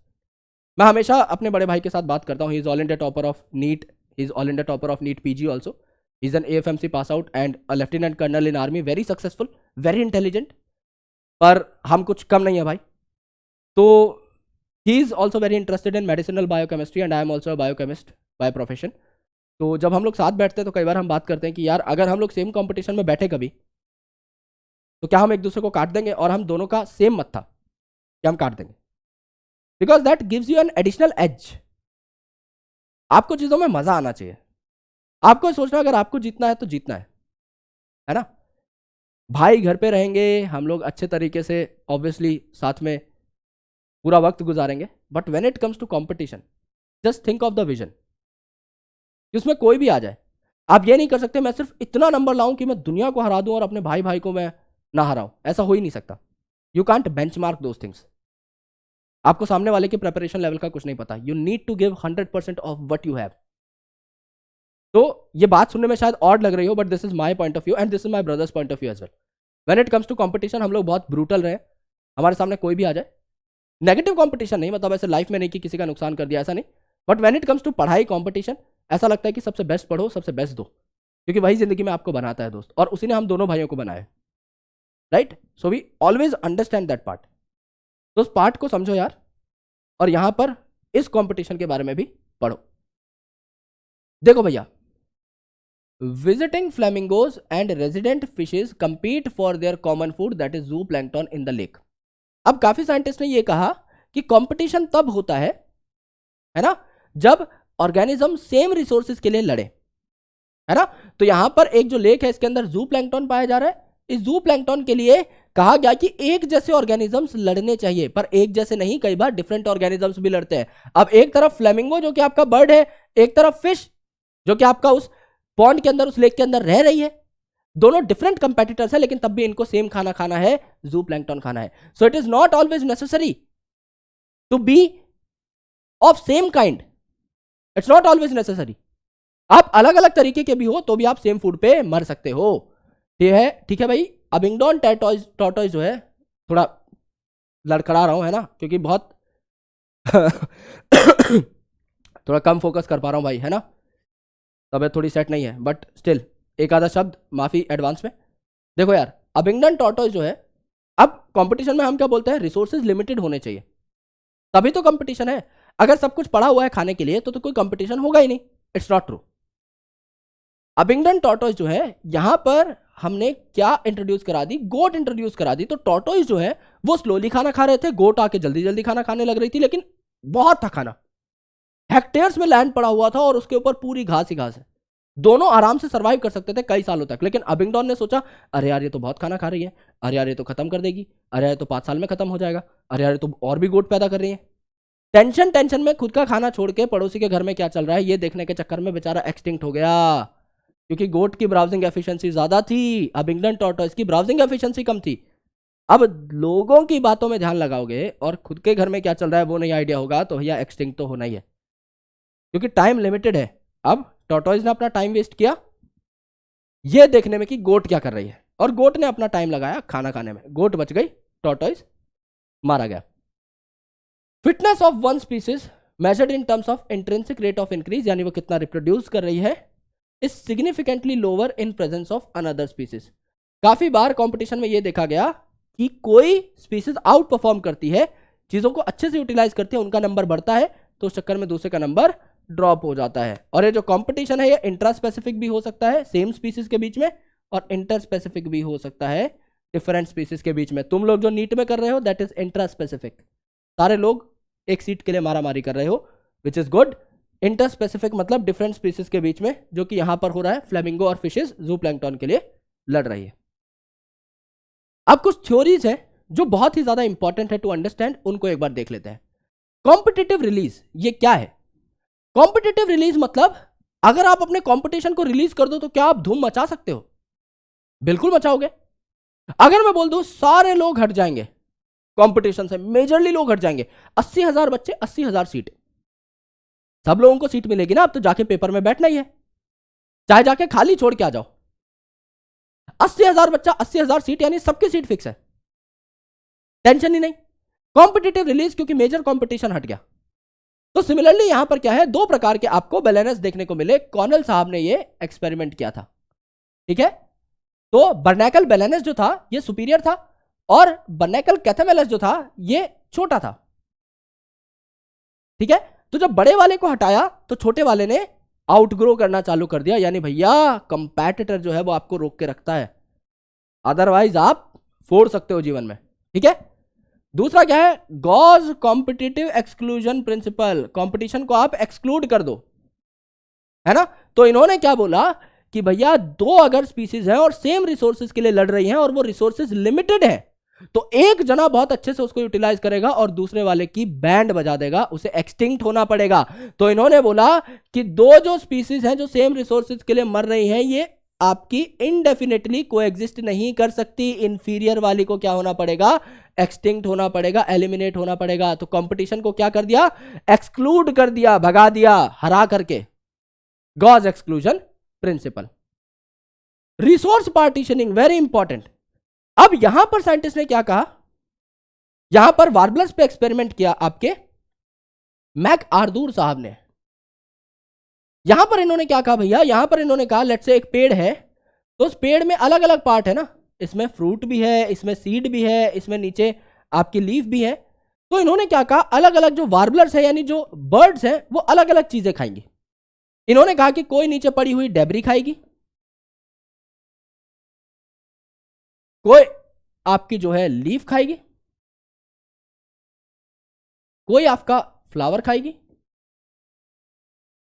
S1: मैं हमेशा अपने बड़े भाई के साथ बात करता हूँ, he is all India topper of NEET, he is all India topper of NEET PG also, he is an AFMC pass out and a lieutenant colonel in army, very successful, very intelligent, पर हम कुछ कम नहीं है भाई। तो he is also very interested in medicinal biochemistry and I am also biochemist by profession. तो जब हम लोग साथ बैठते हैं तो कई बार हम बात करते हैं कि यार अगर हम लोग सेम कंपटीशन में बैठे कभी, तो क्या हम एक दूसरे को काट देंगे, और हम दोनों का सेम मत था कि हम काट देंगे, because that gives you an additional edge. आपको चीजों में मजा आना चाहिए, आपको सोचना अगर आपको जीतना है तो जीतना है ना। भाई घर पे रहेंगे हम लोग अच्छे तरीके से, ऑब्वियसली साथ में पूरा वक्त गुजारेंगे, but when it comes to competition just think of the vision कि उसमें कोई भी आ जाए। आप ये नहीं कर सकते मैं सिर्फ इतना नंबर लाऊं कि मैं दुनिया को हरा दूं और अपने भाई भाई को मैं ना हराऊं, ऐसा हो ही नहीं सकता। You can't benchmark those things. आपको सामने वाले के प्रिपरेशन लेवल का कुछ नहीं पता, you need to give 100% of what you have. तो ये बात सुनने में शायद ऑड लग रही हो, but this is my point of view and this is my brother's point of view as well. When it comes to competition हम लोग बहुत ब्रूटल रहे, हमारे सामने कोई भी आ जाए, नेगेटिव कंपटीशन नहीं, मतलब ऐसे लाइफ में नहीं कि किसी का नुकसान कर दिया, ऐसा नहीं, but when it comes to पढ़ाई कंपटीशन, ऐसा लगता है कि सबसे बेस्ट पढ़ो, सबसे बेस्ट दो, क्योंकि वही जिंदगी में आपको बनाता है दोस्त, और उसी ने हम दोनों भाइयों को बनाया, right. So we always understand that part. तो उस पार्ट को समझो यार, और यहां पर इस कंपटीशन के बारे में भी पढ़ो। देखो भैया, visiting flamingos and resident fishes compete for their common food that is जू प्लैंक्टन इन द लेक। अब काफी साइंटिस्ट ने ये कहा कि कंपटीशन तब होता है ना, जब ऑर्गेनिज्म सेम रिसोर्सेज के लिए लड़े, है ना। तो यहां पर एक जो लेक है इसके अंदर जू प्लैंक्टन पाया जा रहा है। इस जू प्लैंक्टन के लिए कहा गया कि एक जैसे ऑर्गेनिजम्स लड़ने चाहिए, पर एक जैसे नहीं, कई बार डिफरेंट ऑर्गेनिजम्स भी लड़ते हैं। अब एक तरफ फ्लेमिंगो जो कि आपका बर्ड है, एक तरफ फिश जो कि आपका उस पॉन्ड के अंदर, उस लेक के अंदर रह रही है। दोनों डिफरेंट कंपेटिटर्स है, लेकिन तब भी इनको सेम खाना खाना है, जू प्लैंक्टन खाना है। So it is not always necessary to be of same kind, it's not always necessary. आप अलग अलग तरीके के भी हो तो भी आप सेम फूड पे मर सकते हो। ठीक है भाई। अबिंगडॉन टॉर्टोइज जो है, थोड़ा लड़खड़ा रहा हूं, है ना, क्योंकि बहुत थोड़ा कम फोकस कर पा रहा हूं भाई, है ना, तबीयत थोड़ी सेट नहीं है, बट स्टिल एक आधा शब्द माफी एडवांस में। देखो यार, अबिंगडन टॉर्टोइज जो है, अब कंपटीशन में हम क्या बोलते हैं, रिसोर्सेज लिमिटेड होने चाहिए, तभी तो कंपटीशन है। अगर सब कुछ पड़ा हुआ है खाने के लिए तो कोई कंपटीशन होगा ही नहीं। It's not true. अबिंगडन टॉर्टोइज जो है, यहां पर हमने क्या इंट्रोड्यूस करा दी, गोट इंट्रोड्यूस करा दी। तो टॉर्टोइज जो है वो स्लोली खाना खा रहे थे, गोट आके जल्दी जल्दी खाना खाने लग रही थी, लेकिन बहुत था खाना, हेक्टेयर्स में लैंड पड़ा हुआ था और उसके ऊपर पूरी घास ही घास है। दोनों आराम से सर्वाइव कर सकते थे कई सालों तक। लेकिन अबिंगडन ने सोचा, अरे यार ये तो बहुत खाना खा रही है, अरे यार ये तो खत्म कर देगी, अरे यार तो 5 साल में खत्म हो जाएगा, अरे यार तो और भी गोट पैदा कर रही है। टेंशन में खुद का खाना छोड़ के पड़ोसी के घर में क्या चल रहा है ये देखने के चक्कर में बेचारा एक्सटिंक्ट हो गया, क्योंकि गोट की ब्राउजिंग एफिशिएंसी ज्यादा थी, अबिंगडन टॉर्टोइज की ब्राउजिंग एफिशिएंसी कम थी। अब लोगों की बातों में ध्यान लगाओगे और खुद के घर में क्या चल रहा है वो नहीं आइडिया होगा, तो भैया एक्सटिंक्ट तो होना ही है, क्योंकि टाइम लिमिटेड है। अब टॉर्टोइज ने अपना टाइम वेस्ट किया ये देखने में कि गोट क्या कर रही है, और गोट ने अपना टाइम लगाया खाना खाने में। गोट बच गई, टॉर्टोइज मारा गया। Fitness of one species measured in terms of intrinsic rate of increase, यानी वो कितना रिप्रोड्यूस कर रही है, is significantly lower in presence of another species. काफी बार कंपटीशन में ये देखा गया कि कोई स्पीसीज आउट परफॉर्म करती है, चीजों को अच्छे से यूटिलाइज करती है, उनका नंबर बढ़ता है, तो उस चक्कर में दूसरे का नंबर ड्रॉप हो जाता है। और ये जो कंपटीशन है ये इंट्रा स्पेसिफिक भी हो सकता है सेम स्पीसीज के बीच में, और इंटर स्पेसिफिक भी हो सकता है डिफरेंट स्पीसीज के बीच में। तुम लोग जो नीट में कर रहे हो दैट इज इंट्रा स्पेसिफिक, सारे लोग एक सीट के लिए मारामारी कर रहे हो, which is good. Inter specific मतलब डिफरेंट स्पीसीज के बीच में, जो कि यहां पर हो रहा है, फ्लेमिंगो और फिशेस जू प्लैंक्टन के लिए लड़ रही है। अब कुछ थ्योरीज है जो बहुत ही ज्यादा इंपॉर्टेंट है टू अंडरस्टैंड, उनको एक बार देख लेते हैं। कॉम्पिटिटिव रिलीज ये क्या है? कॉम्पिटिटिव रिलीज मतलब अगर आप अपने कंपटीशन को रिलीज कर दो तो क्या आप धूम मचा सकते हो? बिल्कुल मचाओगे। अगर मैं बोल दूं सारे लोग हट जाएंगे कंपटीशन से, मेजरली लोग हट जाएंगे, 80,000 बच्चे 80,000 सीट, सब लोगों को सीट मिलेगी ना, अब तो जाके पेपर में बैठना ही है, चाहे जाके खाली छोड़ के आ जाओ। 80,000 बच्चा 80,000 सीट, यानी सबकी सीट फिक्स है, टेंशन ही नहीं। कॉम्पिटिटिव रिलीज क्योंकि मेजर कॉम्पिटिशन हट गया। तो सिमिलरली यहां पर क्या है, दो प्रकार के आपको बैलेंस देखने को मिले। कॉर्नेल साहब ने ये एक्सपेरिमेंट किया था, ठीक है। तो बर्नैकल बैलेंस जो था ये सुपीरियर था, और बर्नैकल कैथेमेलस जो था ये छोटा था, ठीक है। तो जब बड़े वाले को हटाया तो छोटे वाले ने आउटग्रो करना चालू कर दिया, यानी भैया कंपैटिटर जो है वो आपको रोक के रखता है, अदरवाइज आप फोड़ सकते हो जीवन में, ठीक है। दूसरा क्या है, Gauss competitive exclusion principle, competition को आप एक्सक्लूड कर दो, है ना। तो इन्होंने क्या बोला कि भैया दो अगर स्पीसीज है और सेम रिसोर्सेज के लिए लड़ रही हैं और वो रिसोर्सेज लिमिटेड है, तो एक जना बहुत अच्छे से उसको यूटिलाइज करेगा और दूसरे वाले की बैंड बजा देगा, उसे एक्सटिंक्ट होना पड़ेगा। तो इन्होंने बोला कि दो जो स्पीसीज हैं जो सेम रिसोर्सेज के लिए मर रही हैं, ये आपकी इनडेफिनेटली कोएग्जिस्ट नहीं कर सकती, इंफीरियर वाली को क्या होना पड़ेगा, एक्सटिंक्ट होना पड़ेगा, एलिमिनेट होना पड़ेगा। तो कंपटीशन को क्या कर दिया, एक्सक्लूड कर दिया, भगा दिया हरा करके, Gauss exclusion principle. Resource partitioning very important. अब यहां पर साइंटिस्ट ने क्या कहा, यहां पर वार्बलर्स पे एक्सपेरिमेंट किया आपके मैक आर्दूर साहब ने। यहां पर इन्होंने क्या कहा भैया, यहां पर इन्होंने कहा लेट्स से एक पेड़ है, तो उस पेड़ में अलग अलग पार्ट है ना, इसमें फ्रूट भी है, इसमें सीड भी है, इसमें नीचे आपकी लीफ भी है। तो इन्होंने क्या कहा, अलग अलग जो वार्बलर्स है यानी जो बर्ड्स हैं वो अलग अलग चीजें खाएंगी। इन्होंने कहा कि कोई नीचे पड़ी हुई डेबरी खाएगी, कोई आपकी जो है लीफ खाएगी, कोई आपका फ्लावर खाएगी,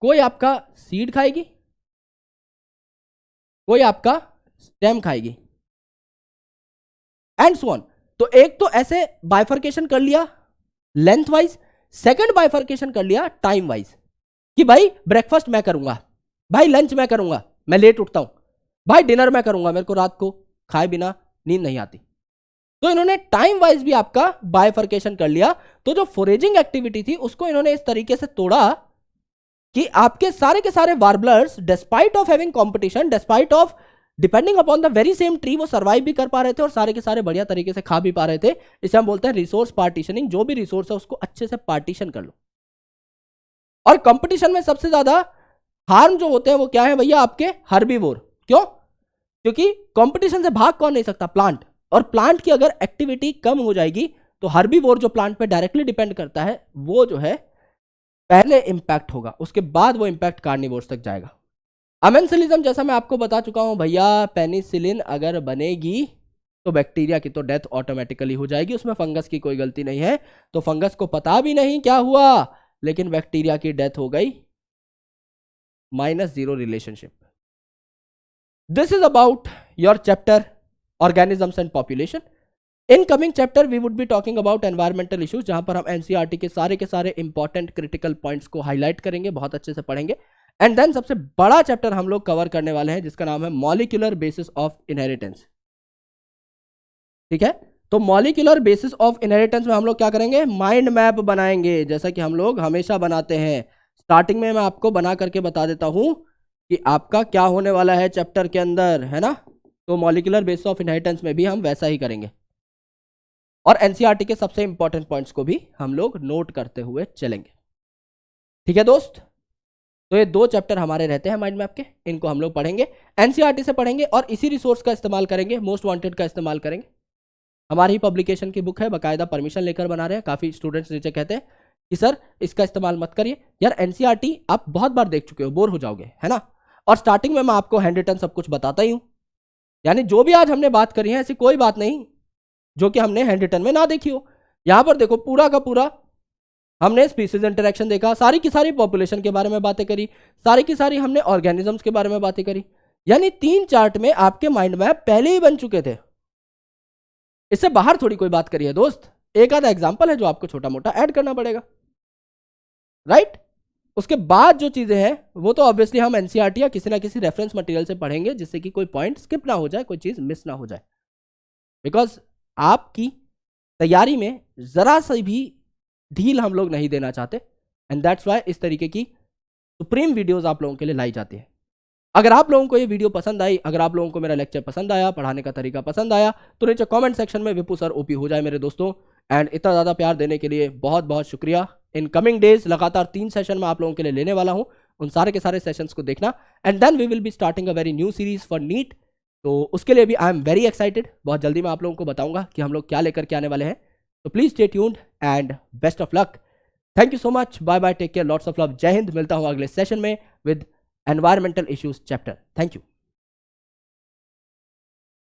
S1: कोई आपका सीड खाएगी, कोई आपका स्टेम खाएगी, एंड सो ऑन। तो एक तो ऐसे बाइफर्केशन कर लिया लेंथ वाइज, सेकंड बाइफर्केशन कर लिया टाइम वाइज कि भाई ब्रेकफास्ट मैं करूंगा, भाई लंच मैं करूंगा, मैं लेट उठता हूं, भाई डिनर मैं करूंगा, मेरे को रात को खाए बिना नींद नहीं आती। तो इन्होंने टाइम वाइज भी आपका बाइफर्केशन कर लिया। तो जो फोरेजिंग एक्टिविटी थी उसको इन्होंने इस तरीके से तोड़ा कि आपके सारे के सारे warblers despite of having competition, despite of depending upon the very same tree, वो सर्वाइव भी कर पा रहे थे और सारे के सारे बढ़िया तरीके से खा भी पा रहे थे। इसे हम बोलते हैं रिसोर्स पार्टीशनिंग। जो भी रिसोर्स है उसको अच्छे से पार्टीशन कर लो। और कंपटीशन में सबसे ज्यादा हार्म जो होते हैं वो क्या है भैया, आपके हर्बीवोर। क्यों? क्योंकि कंपटीशन से भाग कौन नहीं सकता, प्लांट। और प्लांट की अगर एक्टिविटी कम हो जाएगी तो हर्बीवोर जो प्लांट पे डायरेक्टली डिपेंड करता है वो जो है पहले इंपैक्ट होगा, उसके बाद वो इंपैक्ट कार्निवोर्स तक जाएगा। अमेंसिलिज्म जैसा मैं आपको बता चुका हूं भैया, पेनिसिलिन अगर बनेगी तो बैक्टीरिया की तो डेथ ऑटोमेटिकली हो जाएगी, उसमें फंगस की कोई गलती नहीं है। तो फंगस को पता भी नहीं क्या हुआ, लेकिन बैक्टीरिया की डेथ हो गई, -0 relationship. This is about your chapter organisms and population. In coming chapter we would be talking about environmental issues, जहां पर हम एनसीईआरटी के सारे इंपॉर्टेंट क्रिटिकल पॉइंट्स को हाईलाइट करेंगे, बहुत अच्छे से पढ़ेंगे। एंड देन सबसे बड़ा चैप्टर हम लोग कवर करने वाले हैं जिसका नाम है मॉलिक्यूलर बेसिस ऑफ इनहेरिटेंस। ठीक है, तो मॉलिक्यूलर बेसिस ऑफ इनहेरिटेंस में हम लोग क्या करेंगे, माइंड मैप बनाएंगे, जैसा कि हम लोग हमेशा बनाते हैं। स्टार्टिंग में मैं आपको बना करके बता देता हूं कि आपका क्या होने वाला है चैप्टर के अंदर, है ना। तो मॉलिक्यूलर बेसिस ऑफ इनहेरिटेंस में भी हम वैसा ही करेंगे और एनसीईआरटी के सबसे इंपॉर्टेंट पॉइंट्स को भी हम लोग नोट करते हुए चलेंगे। ठीक है दोस्त, तो ये 2 चैप्टर हमारे रहते हैं माइंड मैप के, इनको हम लोग पढ़ेंगे, एनसीईआरटी से पढ़ेंगे और इसी रिसोर्स का इस्तेमाल करेंगे, मोस्ट वांटेड का इस्तेमाल करेंगे। हमारी ही पब्लिकेशन की बुक है, बाकायदा परमिशन लेकर बना रहे हैं। काफी स्टूडेंट्स नीचे कहते हैं कि सर इसका इस्तेमाल मत करिए। यार एनसीईआरटी आप बहुत बार देख चुके हो, बोर हो जाओगे, है ना। और स्टार्टिंग में मैं आपको हैंड रिटन सब कुछ बताता ही हूं, यानी जो भी आज हमने बात करी है ऐसी कोई बात नहीं जो कि हमने हैंड रिटन में ना देखी हो। यहां पर देखो पूरा का पूरा हमने स्पीसीज इंटरेक्शन देखा, सारी की सारी पॉपुलेशन के बारे में बातें करी, सारी की सारी हमने ऑर्गेनिजम्स के बारे में बातें करी, यानी 3 चार्ट में आपके माइंड मैप पहले ही बन चुके थे। इससे बाहर थोड़ी कोई बात करी है दोस्त, एक आधा एग्जांपल है जो आपको छोटा मोटा ऐड करना पड़ेगा, राइट। उसके बाद जो चीजें हैं वो तो ऑब्वियसली हम एनसीईआरटी या किसी ना किसी रेफरेंस मटेरियल से पढ़ेंगे, जिससे कि कोई पॉइंट स्किप ना हो जाए, कोई चीज मिस ना हो जाए। बिकॉज आपकी तैयारी में जरा सा भी ढील हम लोग नहीं देना चाहते, एंड दैट्स वाई इस तरीके की सुप्रीम वीडियोस आप लोगों के लिए लाई जाती है। अगर आप लोगों को ये वीडियो पसंद आई, अगर आप लोगों को मेरा लेक्चर पसंद आया, पढ़ाने का तरीका पसंद आया, तो नीचे कमेंट सेक्शन में विपू सर ओपी हो जाए मेरे दोस्तों। एंड इतना ज़्यादा प्यार देने के लिए बहुत बहुत शुक्रिया। इन कमिंग डेज लगातार 3 सेशन में आप लोगों के लिए लेने वाला हूँ, उन सारे के सारे सेशंस को देखना। And then we will be starting a very new series for NEET, तो उसके लिए भी आई एम वेरी एक्साइटेड। बहुत जल्दी मैं आप लोगों को बताऊंगा कि हम लोग क्या लेकर के आने वाले हैं, तो please stay tuned and best of luck. Thank you so much, bye bye, take care, lots of love, Jai Hind. मिलता हूँ अगले सेशन में with environmental issues chapter. Thank you.